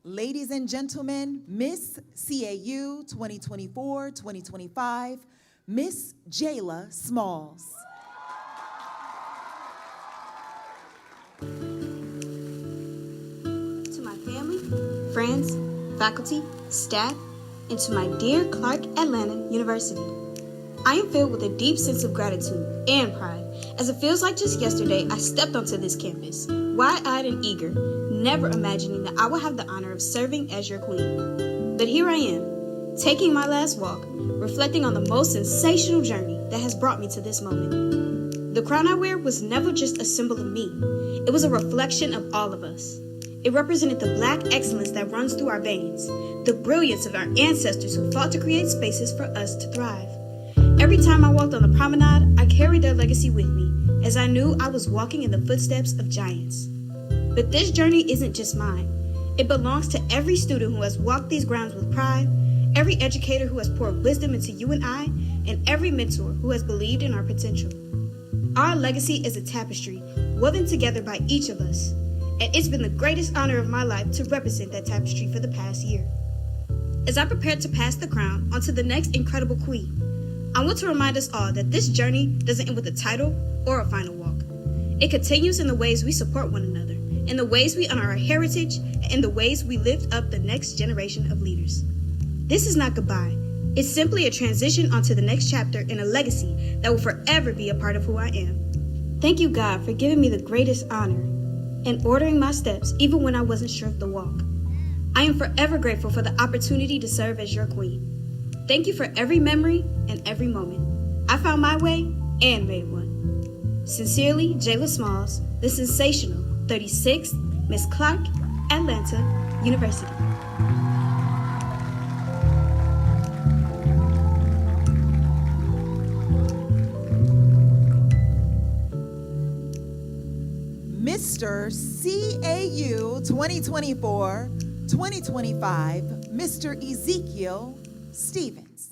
Ladies and gentlemen, Miss CAU 2024-2025, Miss Jayla Smalls. To my family, friends, faculty, staff, and to my dear Clark Atlanta University. I am filled with a deep sense of gratitude and pride, as it feels like just yesterday I stepped onto this campus, wide-eyed and eager, never imagining that I would have the honor of serving as your queen. But here I am, taking my last walk, reflecting on the most sensational journey that has brought me to this moment. The crown I wear was never just a symbol of me. It was a reflection of all of us. It represented the Black excellence that runs through our veins, the brilliance of our ancestors who fought to create spaces for us to thrive. Every time I walked on the promenade, I carried their legacy with me, as I knew I was walking in the footsteps of giants. But this journey isn't just mine. It belongs to every student who has walked these grounds with pride, every educator who has poured wisdom into you and I, and every mentor who has believed in our potential. Our legacy is a tapestry woven together by each of us. And it's been the greatest honor of my life to represent that tapestry for the past year. As I prepare to pass the crown onto the next incredible queen, I want to remind us all that this journey doesn't end with a title or a final walk. It continues in the ways we support one another, in the ways we honor our heritage, and in the ways we lift up the next generation of leaders. This is not goodbye. It's simply a transition onto the next chapter in a legacy that will forever be a part of who I am. Thank you, God, for giving me the greatest honor and ordering my steps even when I wasn't sure of the walk. I am forever grateful for the opportunity to serve as your queen. Thank you for every memory and every moment. I found my way and made one. Sincerely, Jayla Smalls, the sensational 36th Miss Clark, Atlanta University. Mr. CAU 2024-2025, Mr. Ezekiel Stevens.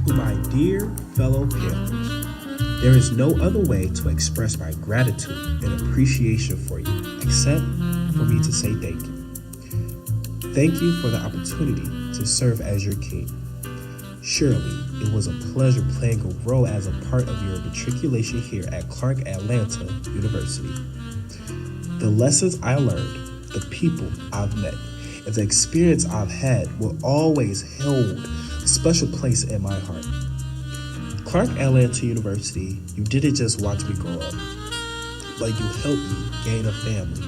My dear fellow Panthers, there is no other way to express my gratitude and appreciation for you except for me to say thank you. Thank you for the opportunity to serve as your king. Surely, it was a pleasure playing a role as a part of your matriculation here at Clark Atlanta University. The lessons I learned, the people I've met, and the experience I've had will always hold a special place in my heart. Clark Atlanta University, you didn't just watch me grow up, but you helped me gain a family.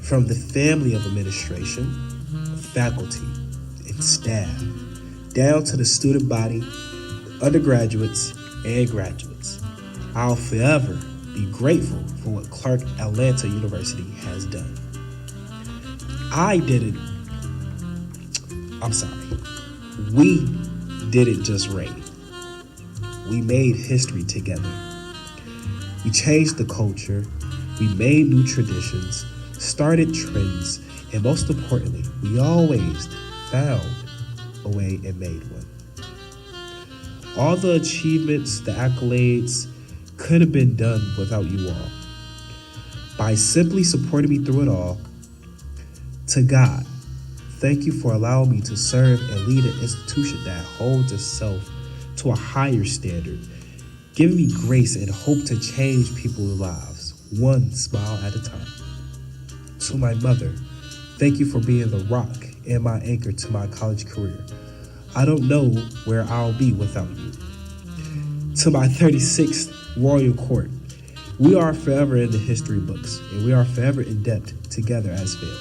From the family of administration, faculty, and staff, down to the student body, undergraduates, and graduates. I'll forever be grateful for what Clark Atlanta University has done. We didn't just reign. We made history together. We changed the culture, we made new traditions, started trends, and most importantly, we always found a way and made one. All the achievements, the accolades could have been done without you all. By simply supporting me through it all, to God, thank you for allowing me to serve and lead an institution that holds itself to a higher standard, giving me grace and hope to change people's lives, one smile at a time. To my mother, thank you for being the rock and my anchor to my college career. I don't know where I'll be without you. To my 36th Royal Court, we are forever in the history books, and we are forever in debt together as family.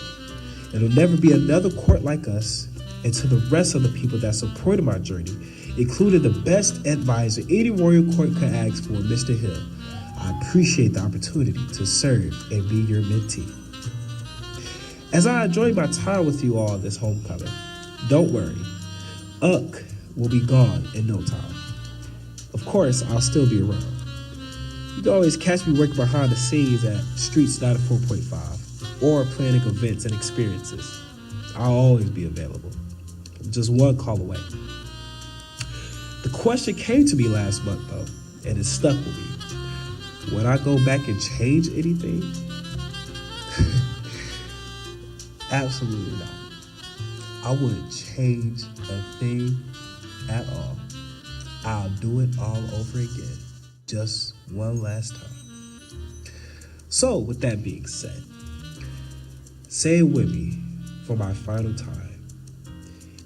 There'll never be another court like us. And to the rest of the people that supported my journey, including the best advisor any Royal Court could ask for, Mr. Hill, I appreciate the opportunity to serve and be your mentee. As I enjoy my time with you all this homecoming, don't worry, UCK will be gone in no time. Of course, I'll still be around. You can always catch me working behind the scenes at Streets 94.5 or planning events and experiences. I'll always be available. I'm just one call away. The question came to me last month, though, and it stuck with me. Would I go back and change anything? Absolutely not. I wouldn't change a thing at all. I'll do it all over again, just one last time. So, with that being said, say it with me for my final time.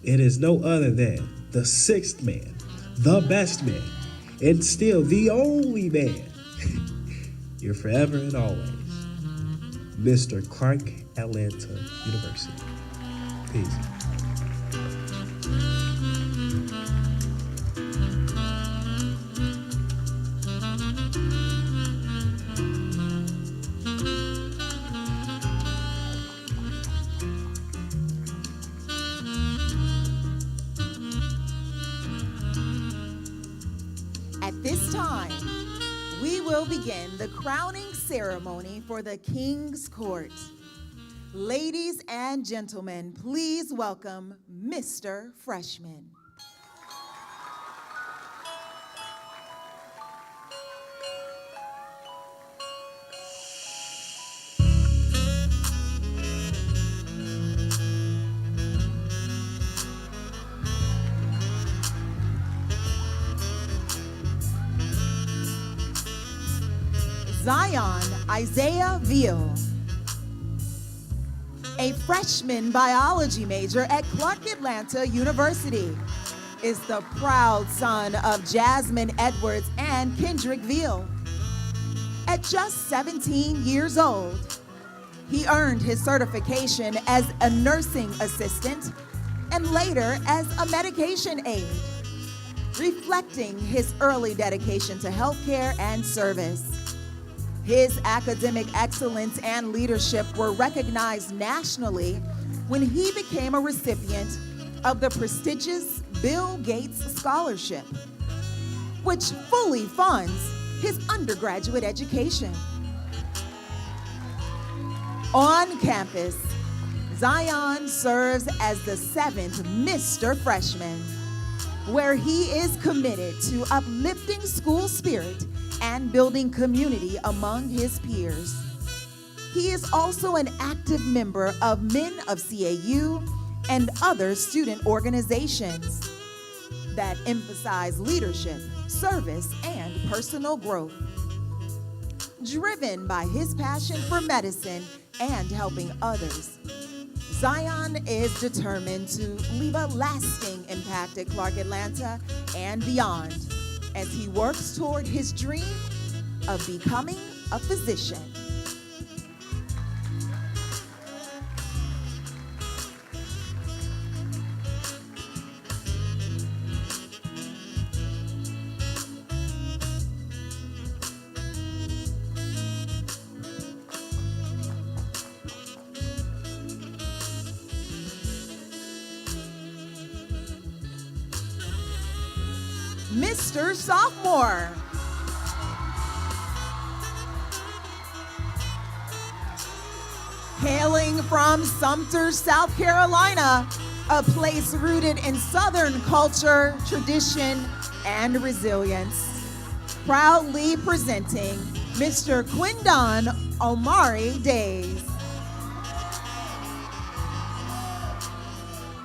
It is no other than the sixth man, the best man, and still the only man. You're forever and always Mr. Clark Atlanta University. Peace. At this time, we will begin the crowning ceremony for the King's Court. Ladies and gentlemen, please welcome Mr. Freshman. Zion Isaiah Veal, a freshman biology major at Clark Atlanta University, is the proud son of Jasmine Edwards and Kendrick Veal. At just 17 years old, he earned his certification as a nursing assistant and later as a medication aide, reflecting his early dedication to healthcare and service. His academic excellence and leadership were recognized nationally when he became a recipient of the prestigious Bill Gates Scholarship, which fully funds his undergraduate education. On campus, Zion serves as the 7th Mr. Freshman, where he is committed to uplifting school spirit and building community among his peers. He is also an active member of Men of CAU and other student organizations that emphasize leadership, service, and personal growth. Driven by his passion for medicine and helping others, Zion is determined to leave a lasting impact at Clark Atlanta and beyond. as he works toward his dream of becoming a physician. Mr. Sophomore. Hailing from Sumter, South Carolina, a place rooted in Southern culture, tradition, and resilience. Proudly presenting Mr. Quindon Omari Days.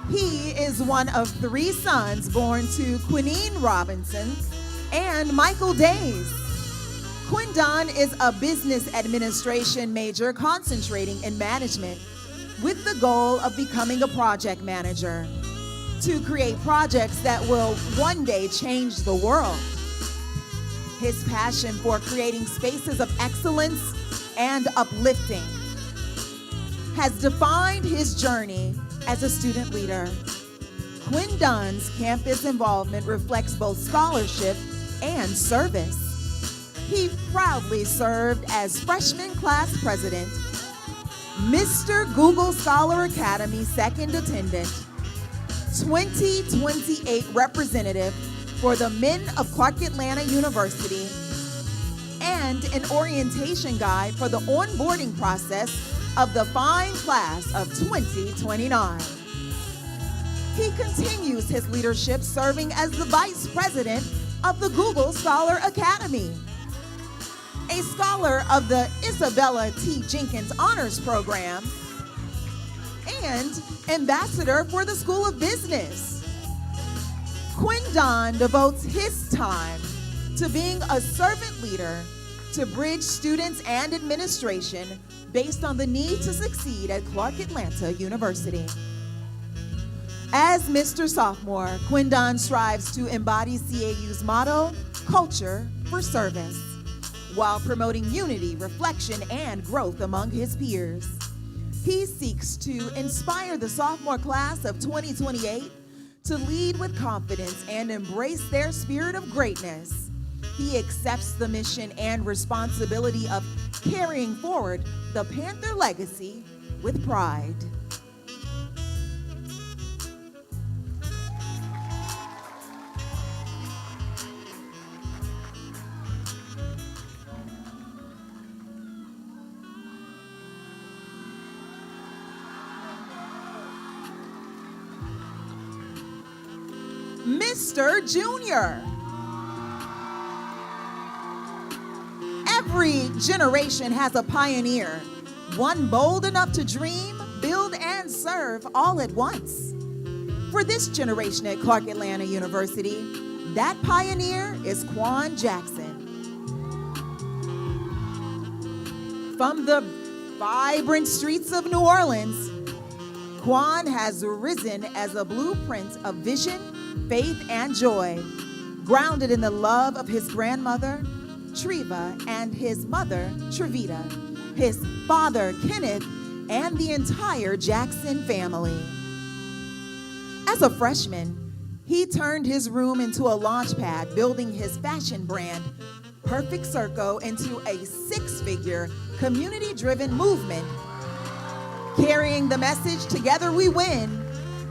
He is one of 3 sons born to Quinine Robinson and Michael Days. Quindon is a business administration major concentrating in management with the goal of becoming a project manager to create projects that will one day change the world. His passion for creating spaces of excellence and uplifting has defined his journey as a student leader. Quindon's campus involvement reflects both scholarship and service. He proudly served as freshman class president, Mr. Google Scholar Academy second attendant, 2028 representative for the Men of Clark Atlanta University, and an orientation guide for the onboarding process of the fine class of 2029. He continues his leadership serving as the vice president of the Google Scholar Academy, a scholar of the Isabella T. Jenkins Honors Program, and ambassador for the School of Business. Quindon devotes his time to being a servant leader to bridge students and administration based on the need to succeed at Clark Atlanta University. As Mr. Sophomore, Quindon strives to embody CAU's motto, culture for service, while promoting unity, reflection, and growth among his peers. He seeks to inspire the sophomore class of 2028 to lead with confidence and embrace their spirit of greatness. He accepts the mission and responsibility of carrying forward the Panther legacy with pride. Mr. Junior. Every generation has a pioneer, one bold enough to dream, build, and serve all at once. For this generation at Clark Atlanta University, that pioneer is Quan Jackson. From the vibrant streets of New Orleans, Quan has risen as a blueprint of vision, faith, and joy, grounded in the love of his grandmother, Treva, and his mother, Trevita, his father, Kenneth, and the entire Jackson family. As a freshman, he turned his room into a launch pad, building his fashion brand, Perfect Circle, into a 6-figure, community-driven movement. Carrying the message, "Together we win,"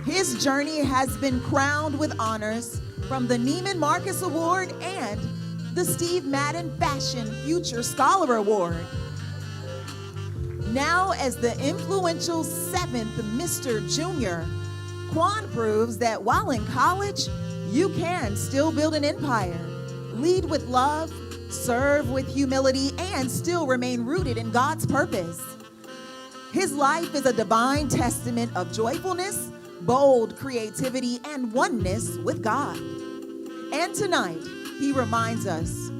his journey has been crowned with honors from the Neiman Marcus Award and the Steve Madden Fashion Future Scholar Award. Now as the influential 7th Mr. Junior, Quan proves that while in college, you can still build an empire, lead with love, serve with humility, and still remain rooted in God's purpose. His life is a divine testament of joyfulness, bold creativity, and oneness with God. And tonight, he reminds us,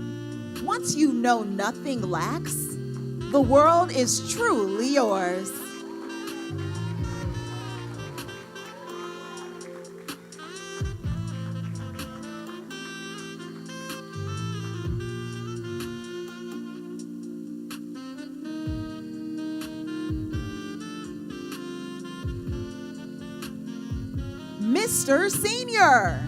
once you know nothing lacks, the world is truly yours. Mr. Senior.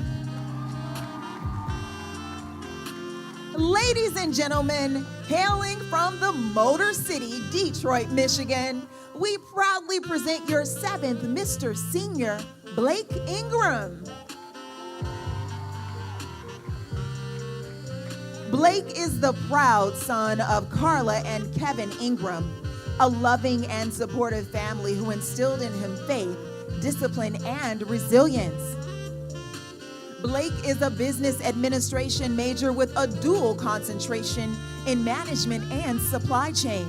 Ladies and gentlemen, hailing from the Motor City, Detroit, Michigan, we proudly present your 7th Mr. Senior, Blake Ingram. Blake is the proud son of Carla and Kevin Ingram, a loving and supportive family who instilled in him faith, discipline, and resilience. Blake is a business administration major with a dual concentration in management and supply chain.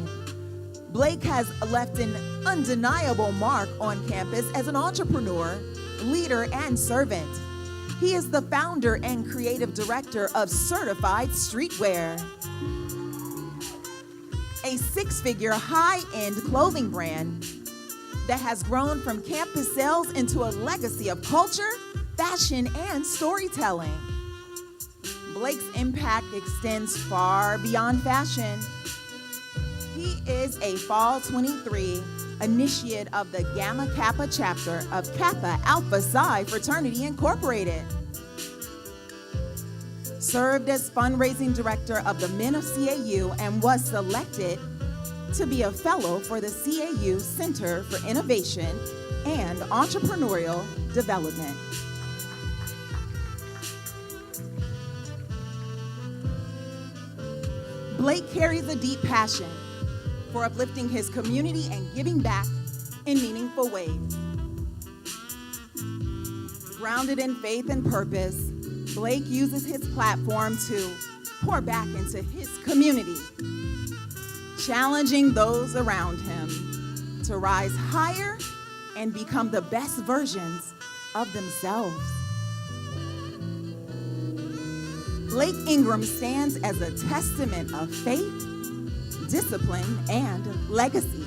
Blake has left an undeniable mark on campus as an entrepreneur, leader, and servant. He is the founder and creative director of Certified Streetwear, a 6-figure high-end clothing brand that has grown from campus sales into a legacy of culture, fashion, and storytelling. Blake's impact extends far beyond fashion. He is a Fall 23 initiate of the Gamma Kappa chapter of Kappa Alpha Psi Fraternity Incorporated. Served as fundraising director of the Men of CAU and was selected to be a fellow for the CAU Center for Innovation and Entrepreneurial Development. Blake carries a deep passion for uplifting his community and giving back in meaningful ways. Grounded in faith and purpose, Blake uses his platform to pour back into his community, challenging those around him to rise higher and become the best versions of themselves. Blake Ingram stands as a testament of faith, discipline, and legacy.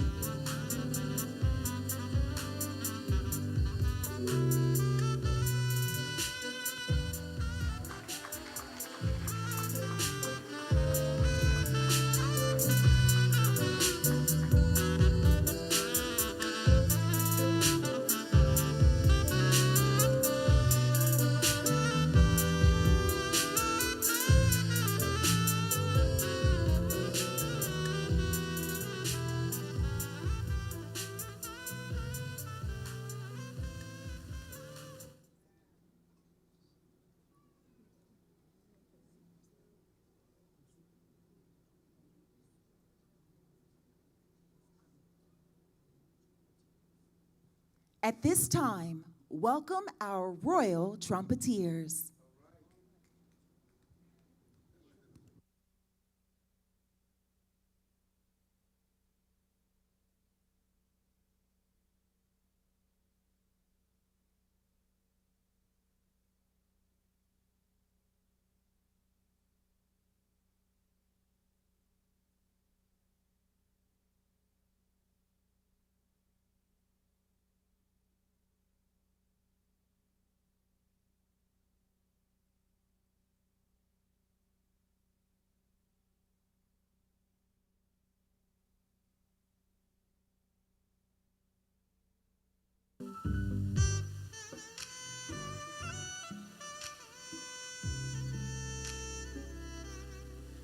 At this time, welcome our royal trumpeters.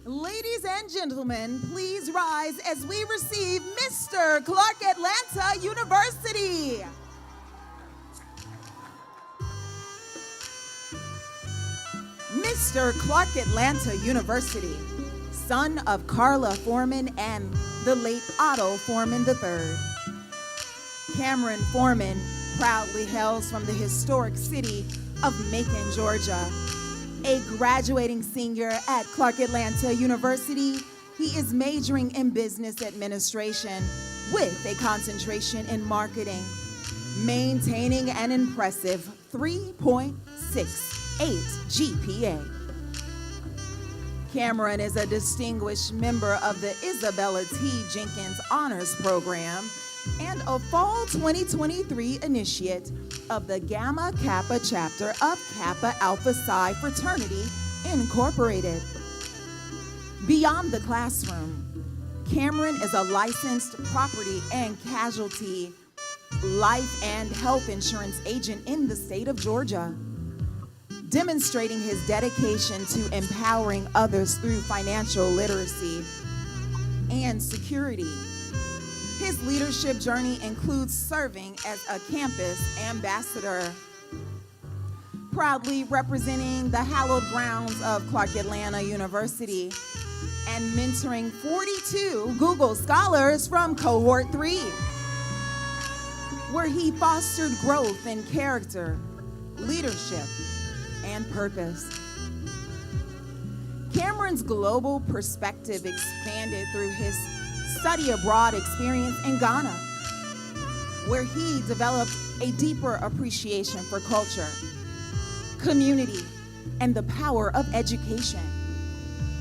Ladies and gentlemen, please rise as we receive Mr. Clark Atlanta University. Mr. Clark Atlanta University, son of Carla Foreman and the late Otto Foreman III. Cameron Foreman proudly hails from the historic city of Macon, Georgia. A graduating senior at Clark Atlanta University, he is majoring in business administration with a concentration in marketing, maintaining an impressive 3.68 GPA. Cameron is a distinguished member of the Isabella T. Jenkins Honors Program and a Fall 2023 initiate of the Gamma Kappa chapter of Kappa Alpha Psi Fraternity Incorporated. Beyond the classroom, Cameron is a licensed property and casualty life and health insurance agent in the state of Georgia, demonstrating his dedication to empowering others through financial literacy and security. His leadership journey includes serving as a campus ambassador, proudly representing the hallowed grounds of Clark Atlanta University and mentoring 42 Google Scholars from Cohort 3, where he fostered growth in character, leadership, and purpose. Cameron's global perspective expanded through his study abroad experience in Ghana, where he developed a deeper appreciation for culture, community, and the power of education.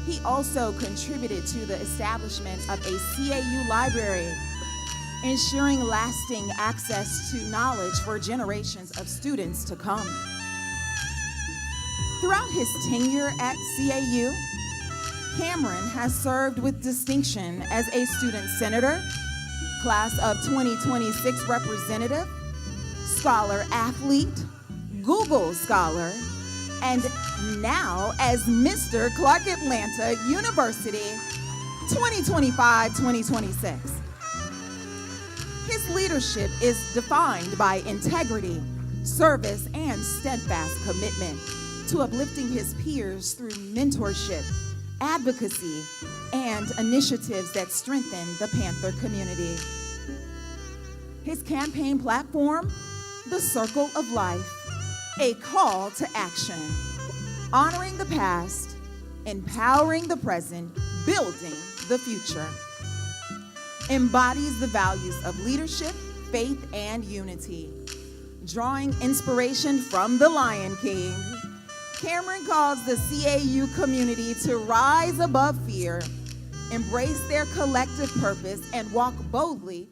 He also contributed to the establishment of a CAU library, ensuring lasting access to knowledge for generations of students to come. Throughout his tenure at CAU, Cameron has served with distinction as a student senator, class of 2026 representative, scholar athlete, Google Scholar, and now as Mr. Clark Atlanta University 2025-2026. His leadership is defined by integrity, service, and steadfast commitment to uplifting his peers through mentorship, advocacy, and initiatives that strengthen the Panther community. His campaign platform, The Circle of Life, a call to action, honoring the past, empowering the present, building the future, embodies the values of leadership, faith, and unity. Drawing inspiration from the Lion King, Cameron calls the CAU community to rise above fear, embrace their collective purpose, and walk boldly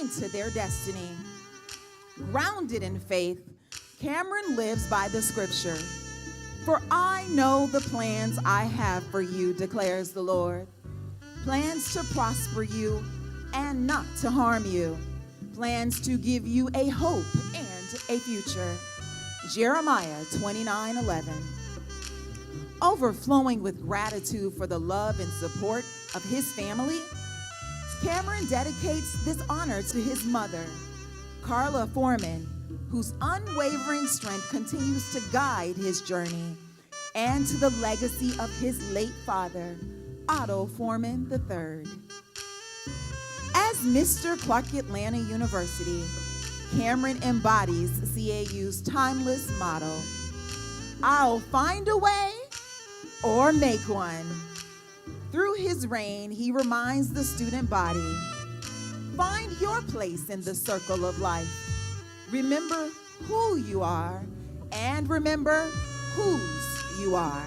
into their destiny. Grounded in faith, Cameron lives by the scripture, "For I know the plans I have for you, declares the Lord. Plans to prosper you and not to harm you. Plans to give you a hope and a future." Jeremiah 29:11. Overflowing with gratitude for the love and support of his family, Cameron dedicates this honor to his mother, Carla Foreman, whose unwavering strength continues to guide his journey, and to the legacy of his late father, Otto Foreman III. As Mr. Clark Atlanta University, Cameron embodies CAU's timeless motto, "I'll find a way or make one." Through his reign, he reminds the student body, find your place in the circle of life. Remember who you are, and remember whose you are.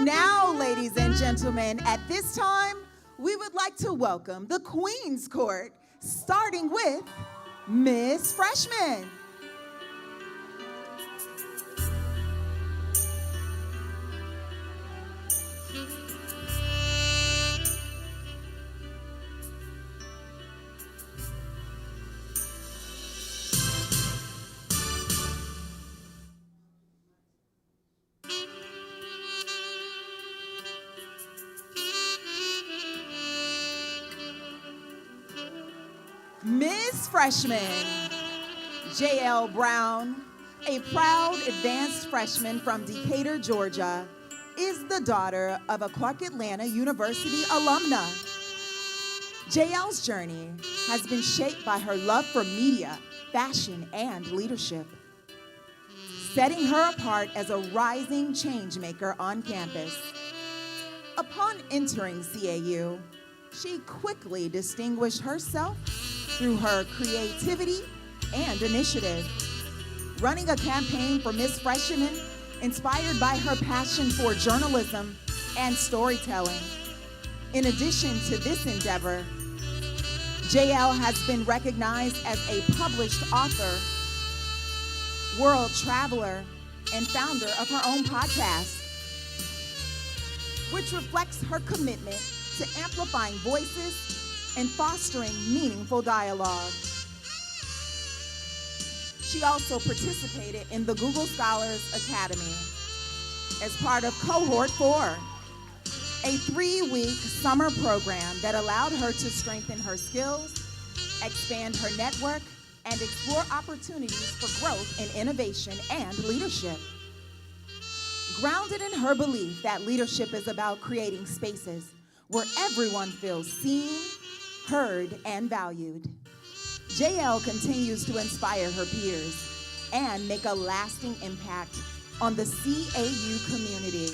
Now, ladies and gentlemen, at this time, we would like to welcome the Queen's Court, starting with Miss Freshman. Miss Freshman, J.L. Brown, a proud advanced freshman from Decatur, Georgia, is the daughter of a Clark Atlanta University alumna. J.L.'s journey has been shaped by her love for media, fashion, and leadership, setting her apart as a rising change maker on campus. Upon entering CAU, she quickly distinguished herself through her creativity and initiative, running a campaign for Miss Freshman inspired by her passion for journalism and storytelling. In addition to this endeavor, JL has been recognized as a published author, world traveler, and founder of her own podcast, which reflects her commitment to amplifying voices and fostering meaningful dialogue. She also participated in the Google Scholars Academy as part of Cohort 4, a 3-week summer program that allowed her to strengthen her skills, expand her network, and explore opportunities for growth in innovation and leadership. Grounded in her belief that leadership is about creating spaces where everyone feels seen, heard, and valued, JL continues to inspire her peers and make a lasting impact on the CAU community.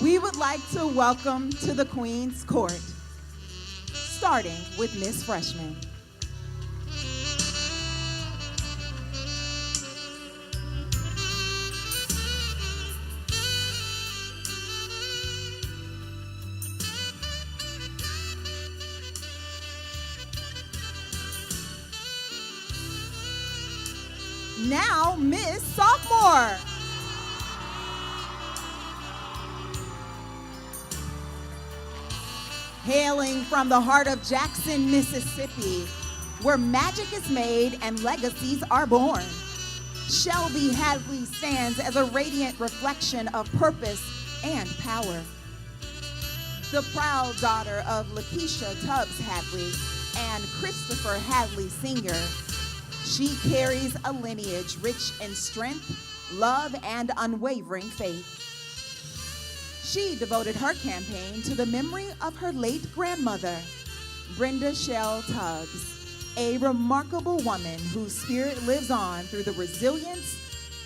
We would like to welcome to the Queen's Court, starting with Miss Freshman. Now, Miss Sophomore. Hailing from the heart of Jackson, Mississippi, where magic is made and legacies are born, Shelby Hadley stands as a radiant reflection of purpose and power. The proud daughter of Lakeisha Tubbs Hadley and Christopher Hadley Sr., she carries a lineage rich in strength, love, and unwavering faith. She devoted her campaign to the memory of her late grandmother, Brenda Shell Tubbs, a remarkable woman whose spirit lives on through the resilience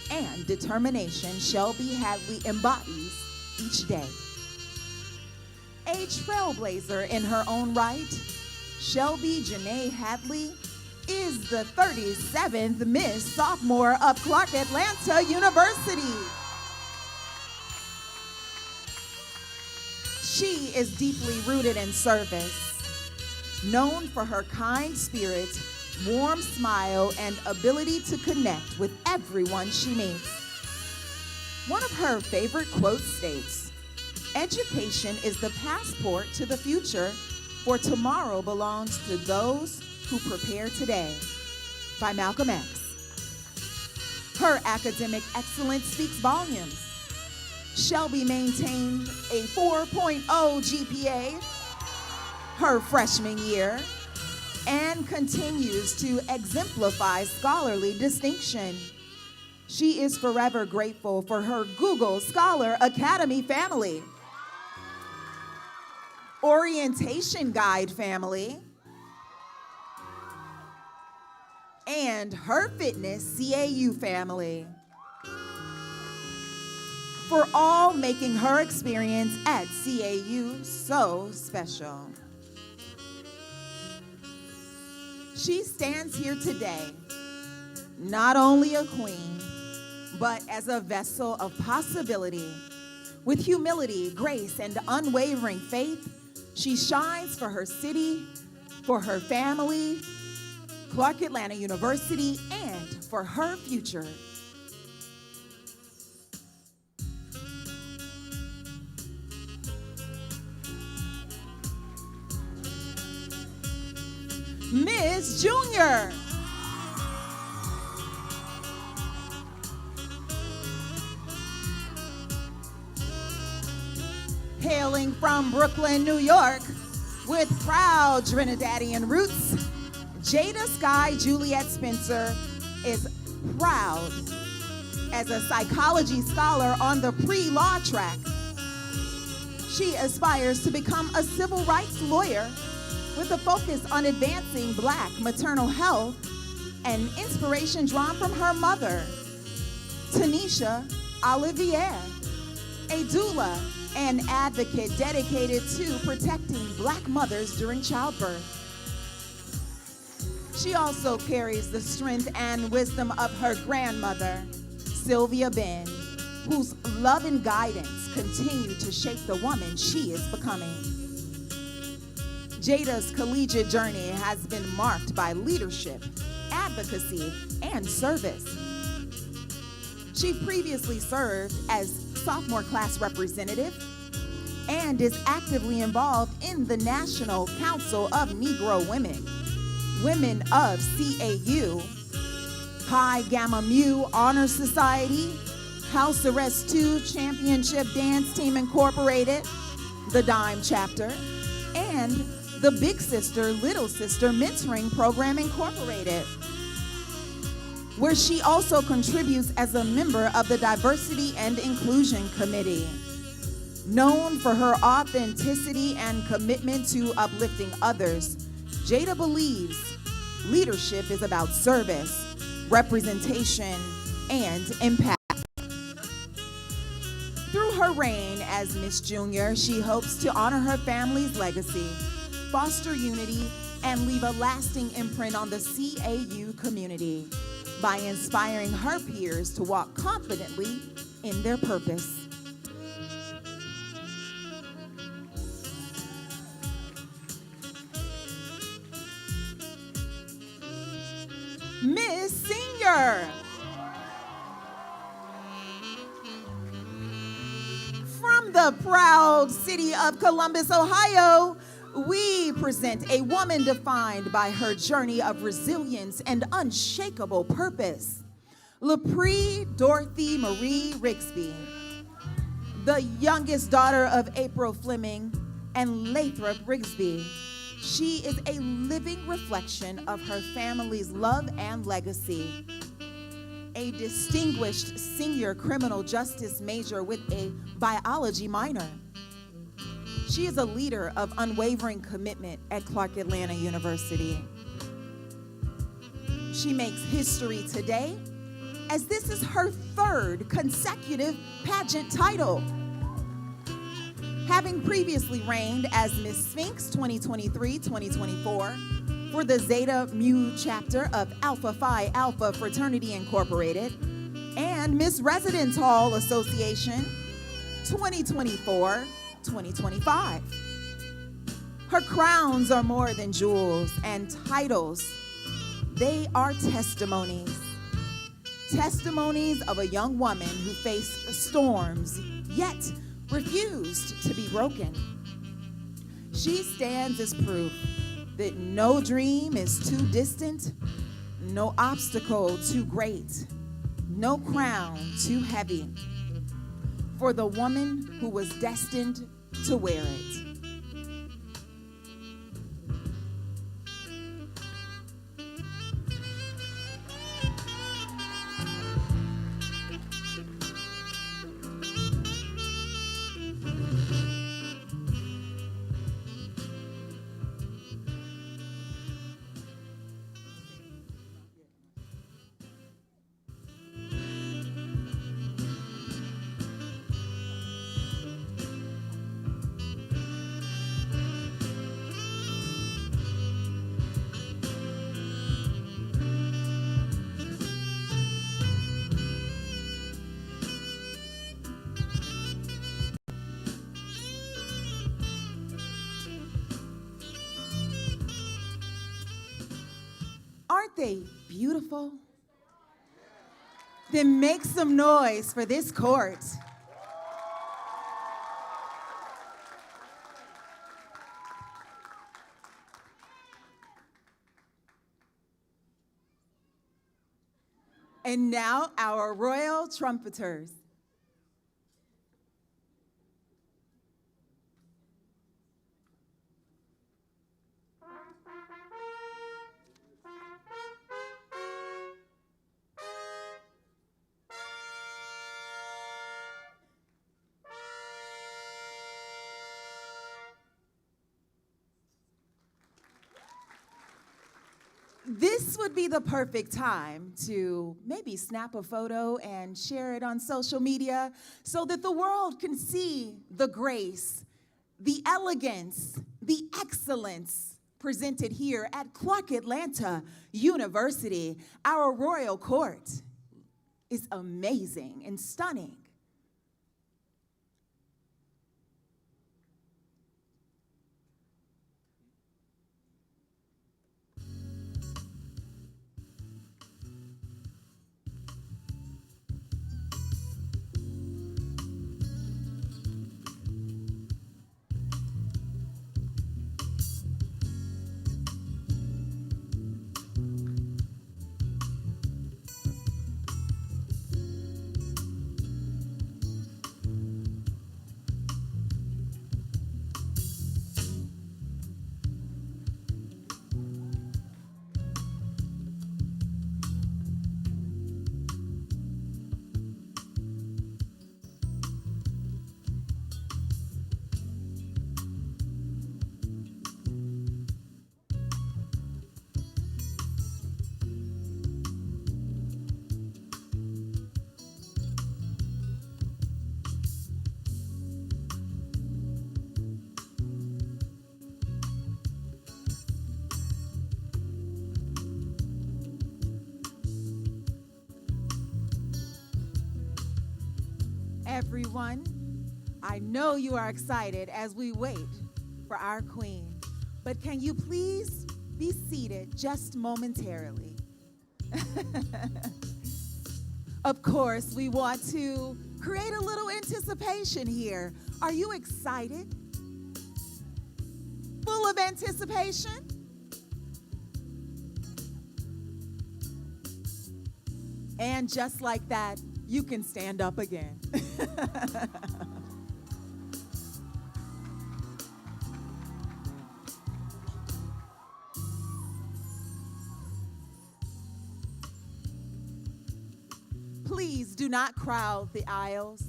and determination Shelby Hadley embodies each day. A trailblazer in her own right, Shelby Janae Hadley is the 37th Miss Sophomore of Clark Atlanta University. She is deeply rooted in service, known for her kind spirit, warm smile, and ability to connect with everyone she meets. One of her favorite quotes states, "Education is the passport to the future, for tomorrow belongs to those who prepare today," by Malcolm X. Her academic excellence speaks volumes. Shelby maintained a 4.0 GPA her freshman year and continues to exemplify scholarly distinction. She is forever grateful for her Google Scholar Academy family, Orientation Guide family, and her Fitness CAU family, for all making her experience at CAU so special. She stands here today, not only a queen, but as a vessel of possibility, with humility, grace, and unwavering faith She shines for her city, for her family, Clark Atlanta University, and for her future. Miss Junior. Hailing from Brooklyn, New York, with proud Trinidadian roots, Jada Sky Juliet Spencer is proud as a psychology scholar on the pre-law track. She aspires to become a civil rights lawyer with a focus on advancing Black maternal health and inspiration drawn from her mother, Tanisha Olivier, a doula and advocate dedicated to protecting Black mothers during childbirth. She also carries the strength and wisdom of her grandmother, Sylvia Ben, whose love and guidance continue to shape the woman she is becoming. Jada's collegiate journey has been marked by leadership, advocacy, and service. She previously served as sophomore class representative and is actively involved in the National Council of Negro Women, Women of CAU, Pi Gamma Mu Honor Society, House Arrest 2 Championship Dance Team Incorporated, the Dime Chapter, and the Big Sister, Little Sister Mentoring Program Incorporated, where she also contributes as a member of the Diversity and Inclusion Committee. Known for her authenticity and commitment to uplifting others, Jada believes leadership is about service, representation, and impact. Through her reign as Miss Junior, she hopes to honor her family's legacy, foster unity, and leave a lasting imprint on the CAU community by inspiring her peers to walk confidently in their purpose. Miss Senior. From the proud city of Columbus, Ohio, we present a woman defined by her journey of resilience and unshakable purpose. LaPree Dorothy Marie Rigsby, the youngest daughter of April Fleming and Lathrop Rigsby. She is a living reflection of her family's love and legacy. A distinguished senior criminal justice major with a biology minor. She is a leader of unwavering commitment at Clark Atlanta University. She makes history today as this is her third consecutive pageant title. Having previously reigned as Miss Sphinx 2023-2024 for the Zeta Mu chapter of Alpha Phi Alpha Fraternity Incorporated and Miss Residence Hall Association 2024-2025. Her crowns are more than jewels and titles. They are testimonies. Testimonies of a young woman who faced storms, yet refused to be broken. She stands as proof that no dream is too distant, no obstacle too great, no crown too heavy for the woman who was destined to wear it. Aren't they beautiful? Then make some noise for this court. And now our royal trumpeters. This would be the perfect time to maybe snap a photo and share it on social media so that the world can see the grace, the elegance, the excellence presented here at Clark Atlanta University. Our royal court is amazing and stunning. Everyone, I know you are excited as we wait for our queen, but can you please be seated just momentarily? Of course, we want to create a little anticipation here. Are you excited? Full of anticipation? And just like that, you can stand up again. Please do not crowd the aisles.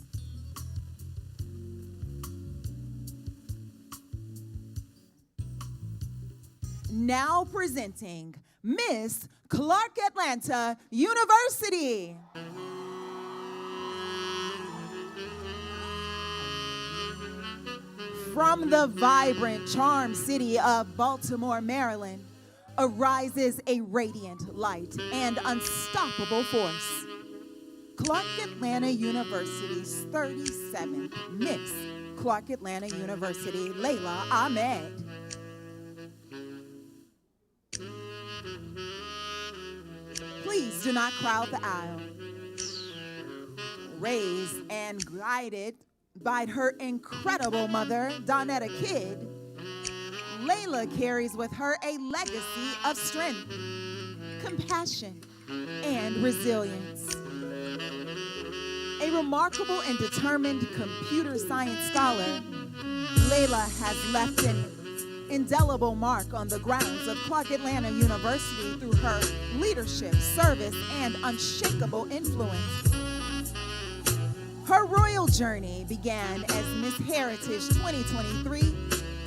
Now presenting Miss Clark Atlanta University. From the vibrant, charmed city of Baltimore, Maryland, arises a radiant light and unstoppable force. Clark Atlanta University's 37th Miss Clark Atlanta University, Layla Ahmed. Please do not crowd the aisle. Raised and guided by her incredible mother, Donetta Kidd, Layla carries with her a legacy of strength, compassion, and resilience. A remarkable and determined computer science scholar, Layla has left an indelible mark on the grounds of Clark Atlanta University through her leadership, service, and unshakable influence. Her royal journey began as Miss Heritage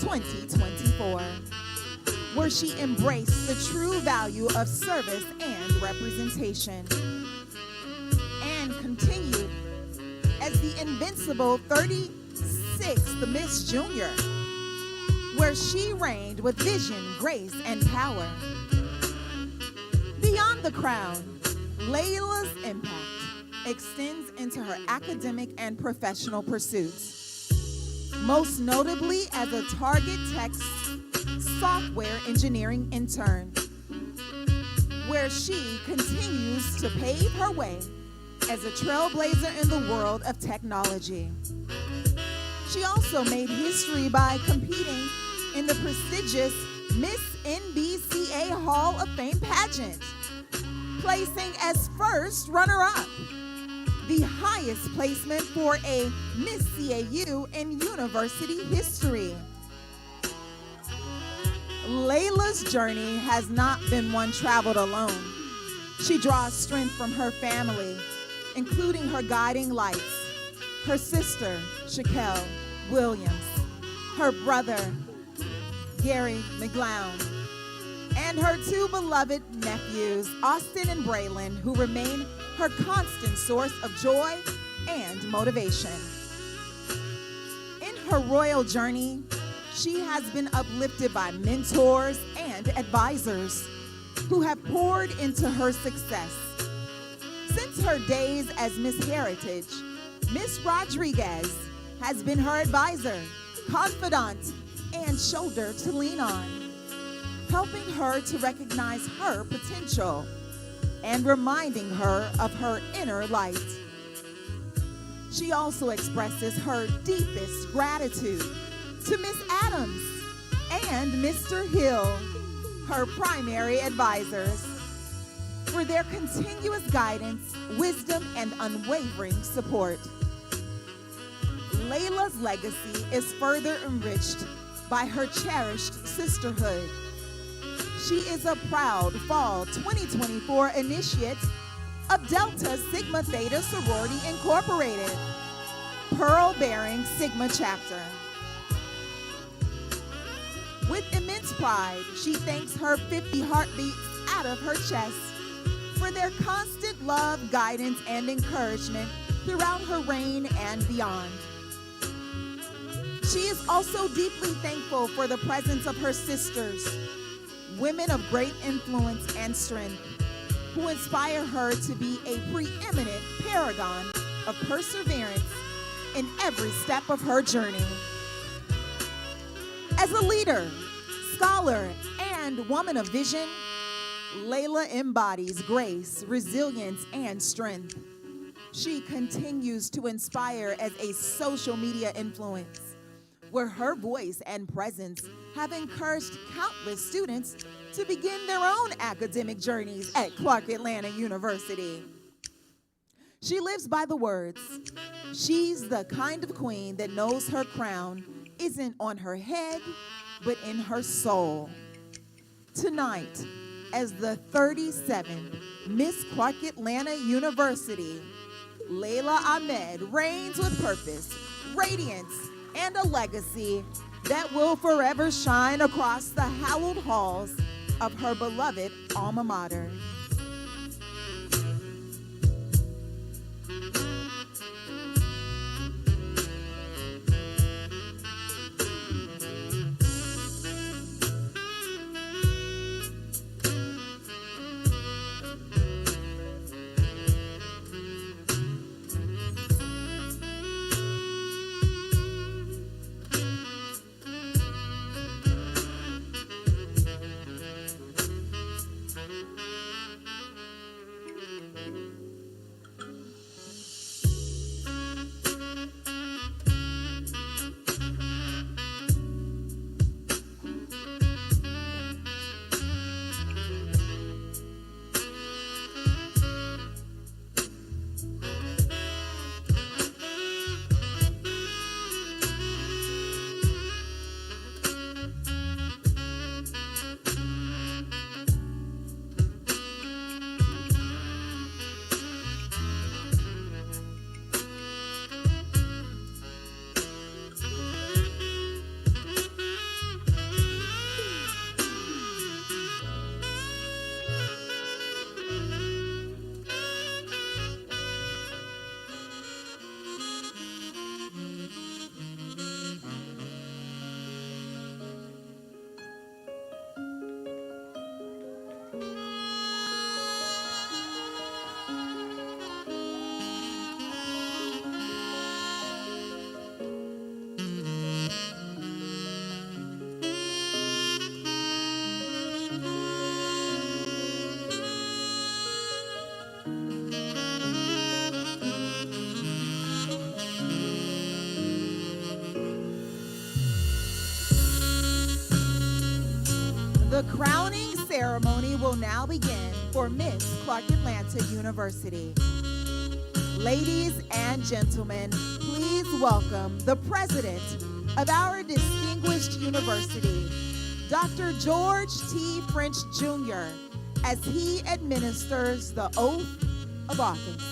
2023-2024, where she embraced the true value of service and representation, and continued as the invincible 36th Miss Junior, where she reigned with vision, grace, and power. Beyond the crown, Layla's impact extends into her academic and professional pursuits, most notably as a Target Tech software engineering intern, where she continues to pave her way as a trailblazer in the world of technology. She also made history by competing in the prestigious Miss NBCA Hall of Fame pageant, placing as first runner-up, the highest placement for a Miss CAU in university history. Layla's journey has not been one traveled alone. She draws strength from her family, including her guiding lights, her sister, Shaquelle Williams, her brother, Gary McGlown, and her two beloved nephews, Austin and Braylon, who remain her constant source of joy and motivation. In her royal journey, she has been uplifted by mentors and advisors who have poured into her success. Since her days as Miss Heritage, Miss Rodriguez has been her advisor, confidant, and shoulder to lean on, helping her to recognize her potential and reminding her of her inner light. She also expresses her deepest gratitude to Miss Adams and Mr. Hill, her primary advisors, for their continuous guidance, wisdom, and unwavering support. Layla's legacy is further enriched by her cherished sisterhood. She is a proud Fall 2024 initiate of Delta Sigma Theta Sorority Incorporated, Pearl-bearing Sigma chapter. With immense pride, she thanks her 50 heartbeats out of her chest for their constant love, guidance, and encouragement throughout her reign and beyond. She is also deeply thankful for the presence of her sisters, women of great influence and strength, who inspire her to be a preeminent paragon of perseverance in every step of her journey. As a leader, scholar, and woman of vision, Layla embodies grace, resilience, and strength. She continues to inspire as a social media influence, where her voice and presence have encouraged countless students to begin their own academic journeys at Clark Atlanta University. She lives by the words, "She's the kind of queen that knows her crown isn't on her head, but in her soul." Tonight, as the 37th Miss Clark Atlanta University, Layla Ahmed reigns with purpose, radiance, and a legacy that will forever shine across the hallowed halls of her beloved alma mater. The crowning ceremony will now begin for Miss Clark Atlanta University. Ladies and gentlemen, please welcome the president of our distinguished university, Dr. George T. French Jr., as he administers the oath of office.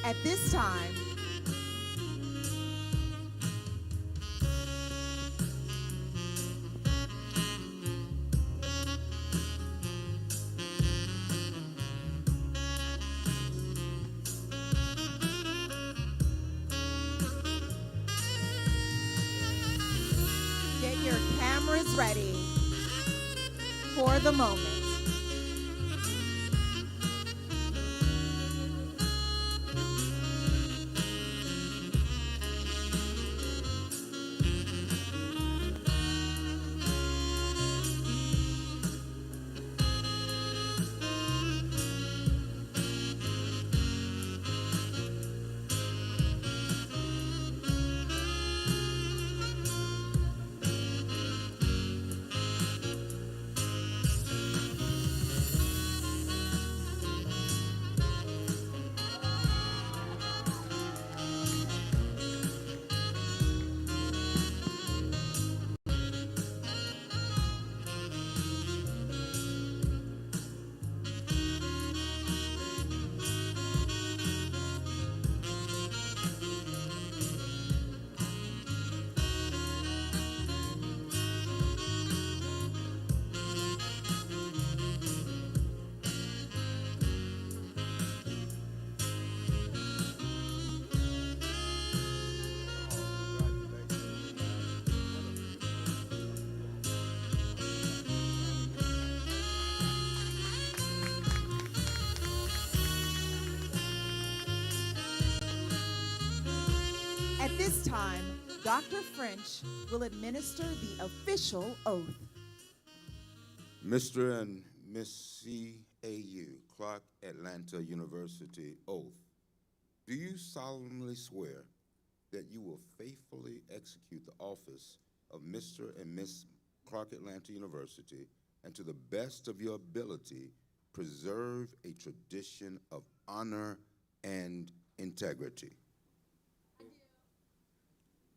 At this time, get your cameras ready for the moment. At this time, Dr. French will administer the official oath. Mr. and Miss CAU, Clark Atlanta University oath. Do you solemnly swear that you will faithfully execute the office of Mr. and Miss Clark Atlanta University and to the best of your ability preserve a tradition of honor and integrity?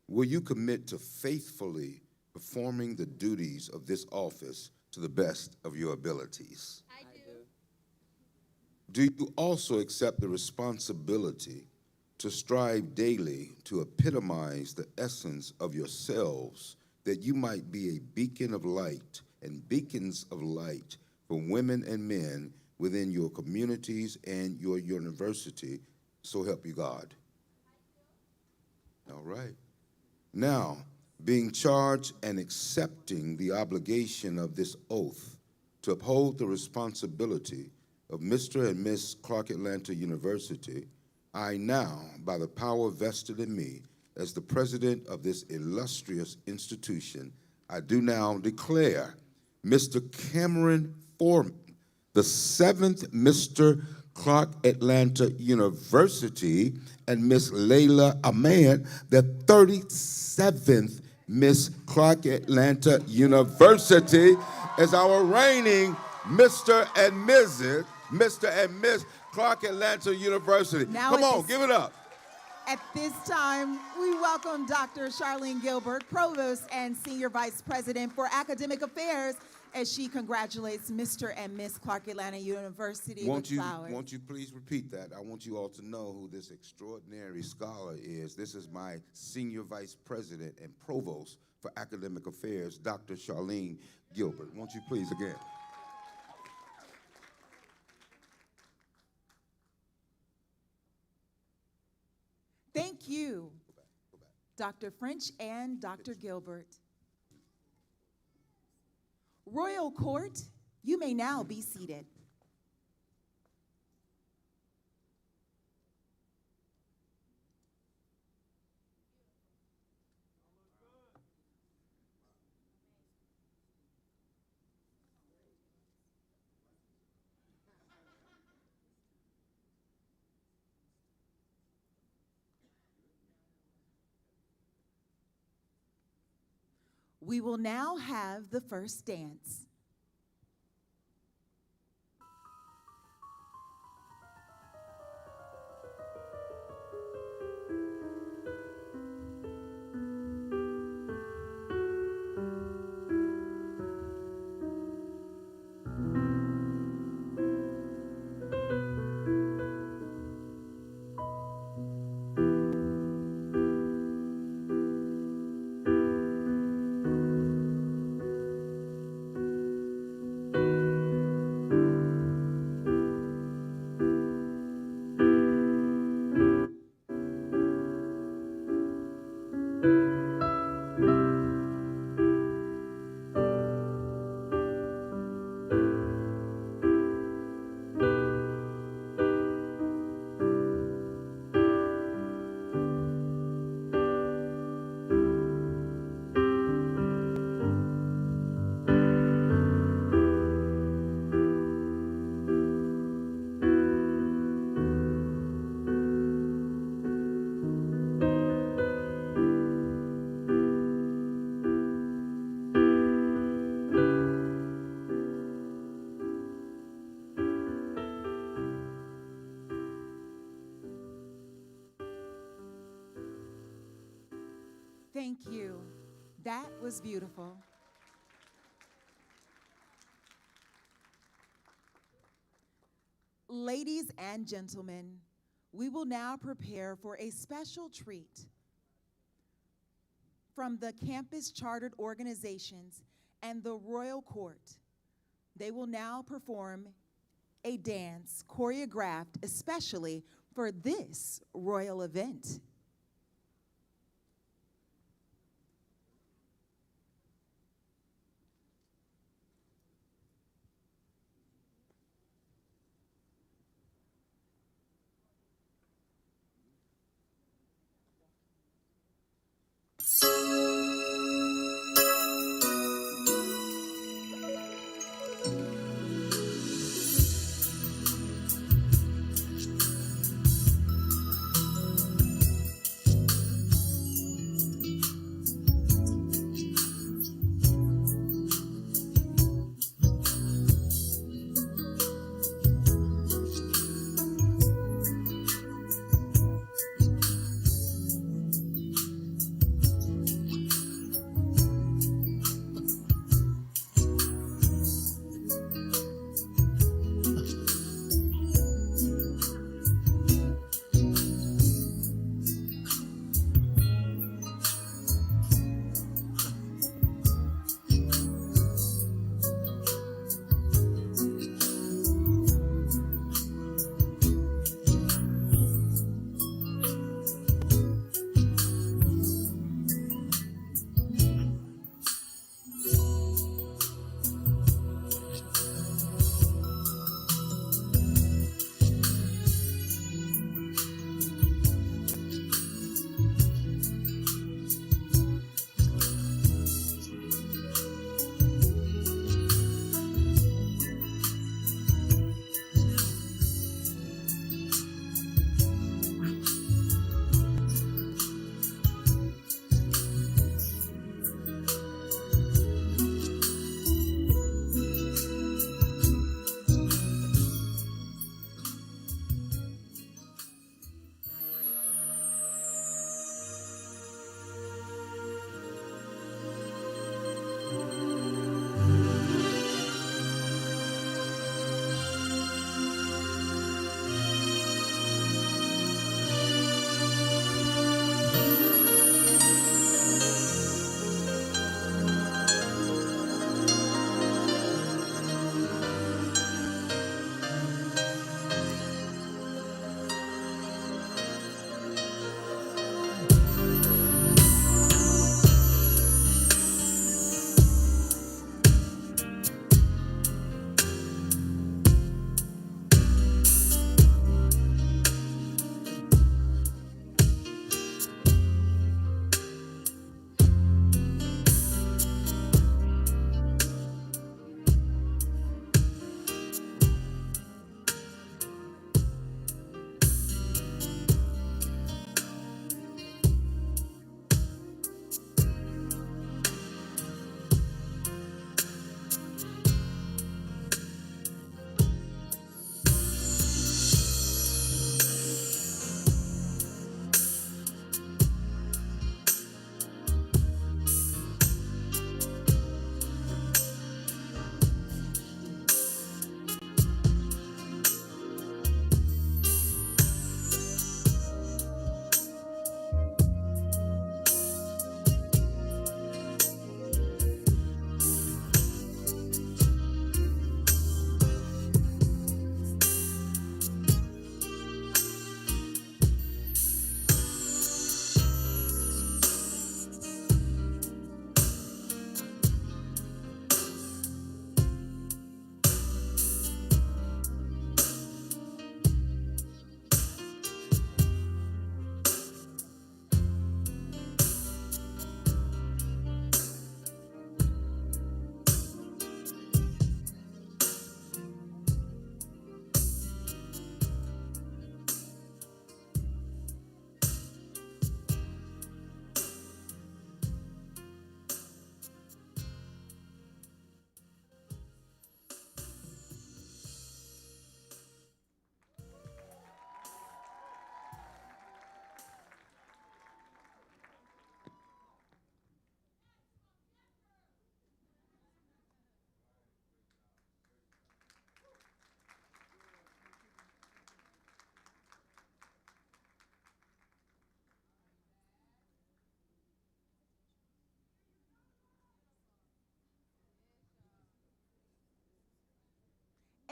Will you commit to faithfully performing the duties of this office to the best of your abilities? I do. Do you also accept the responsibility to strive daily to epitomize the essence of yourselves, that you might be a beacon of light and beacons of light for women and men within your communities and your university, so help you God? All right. Now, being charged and accepting the obligation of this oath to uphold the responsibility of Mr. and Miss Clark Atlanta University, I now, by the power vested in me as the president of this illustrious institution, I do now declare Mr. Cameron Foreman, the 7th Mr. Clark Atlanta University, and Miss Layla Ahmed, the 37th Miss Clark Atlanta University, as our reigning Mr. and Miss Clark Atlanta University. Now Come on, give it up. At this time, we welcome Dr. Charlene Gilbert, Provost and Senior Vice President for Academic Affairs, as she congratulates Mr. and Miss Clark Atlanta University with flowers. Won't you please repeat that? I want you all to know who this extraordinary scholar is. This is my Senior Vice President and Provost for Academic Affairs, Dr. Charlene Gilbert. Won't you please again? Thank you, Dr. French and Dr. Gilbert. Royal Court, you may now be seated. We will now have the first dance. Thank you. That was beautiful. Ladies and gentlemen, we will now prepare for a special treat from the campus chartered organizations and the Royal Court. They will now perform a dance choreographed especially for this royal event.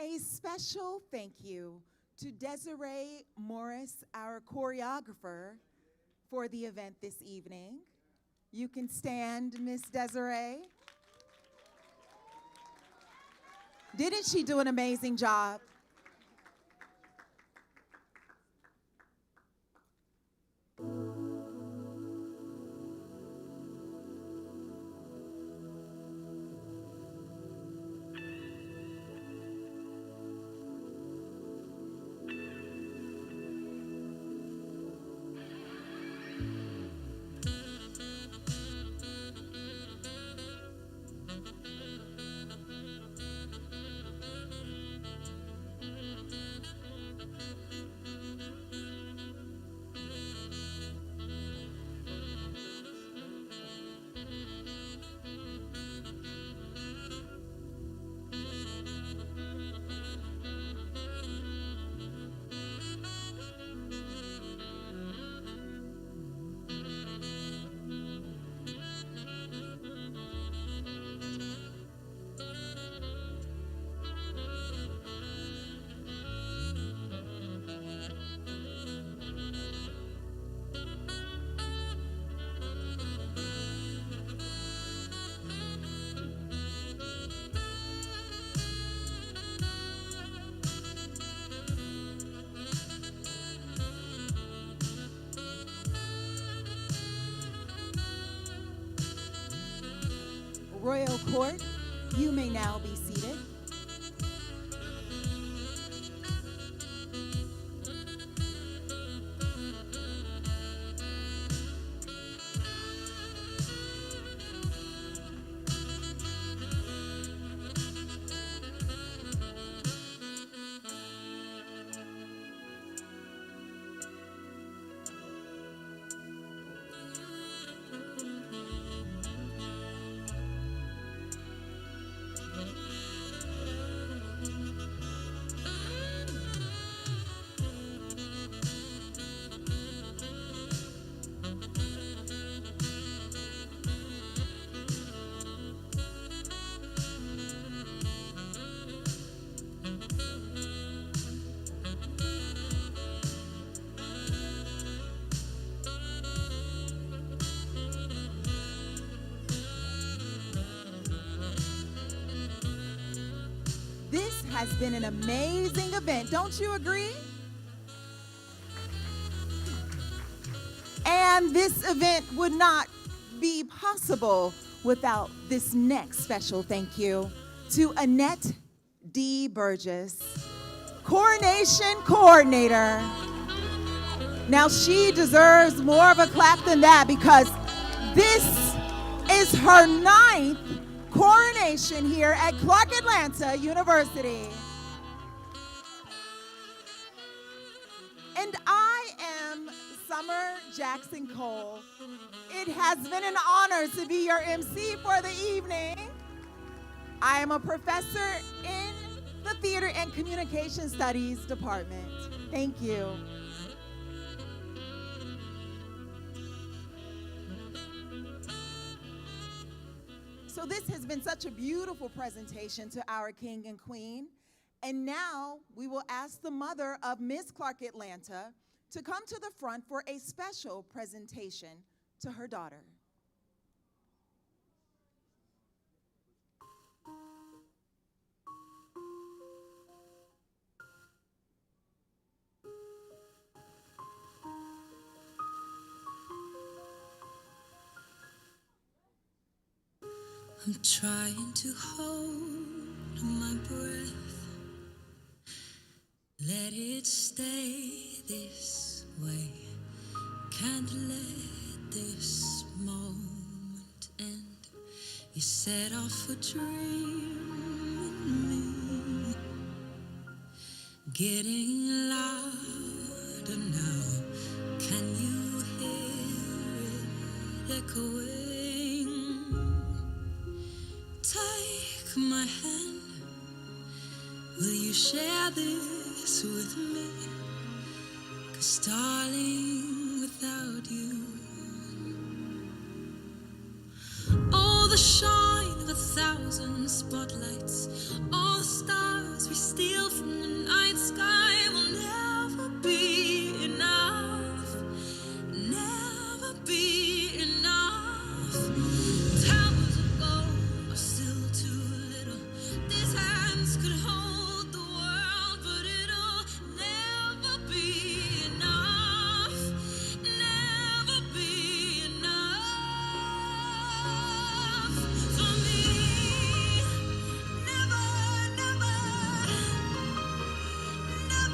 A special thank you to Desiree Morris, our choreographer, for the event this evening. You can stand, Miss Desiree. Didn't she do an amazing job? Royal Court, you may now be seated. This has been an amazing event, don't you agree? And this event would not be possible without this next special thank you to Annette D. Burgess, Coronation Coordinator. Now she deserves more of a clap than that because this is her 9th coronation here at Clark Atlanta University. And I am Summer Jackson Cole. It has been an honor to be your MC for the evening. I am a professor in the Theater and Communication Studies Department. Thank you. So this has been such a beautiful presentation to our king and queen. And now we will ask the mother of Miss Clark Atlanta to come to the front for a special presentation to her daughter. I'm trying to hold my breath, let it stay this way, can't let this moment end. You set off a dream in me, getting louder now, can you hear it echoing? Take my hand, will you share this with me? 'Cause darling, without you, all the shine of 1,000 spotlights. All the stars we steal from the night sky will never be enough. Never be enough. Towers of gold are still too little. These hands could hold the world, but it'll never be enough. Never be enough for me. Never, never, never.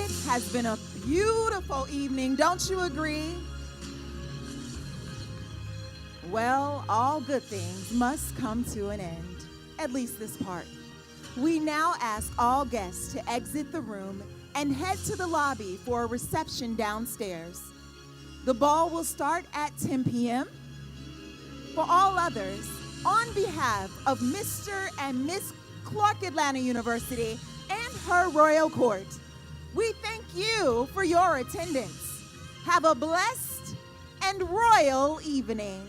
It has been a beautiful evening, don't you agree? Well, all good things must come to an end, at least this part. We now ask all guests to exit the room and head to the lobby for a reception downstairs. The ball will start at 10 p.m. For all others, on behalf of Mr. and Miss Clark Atlanta University and her royal court, we thank you for your attendance. Have a blessed and royal evening.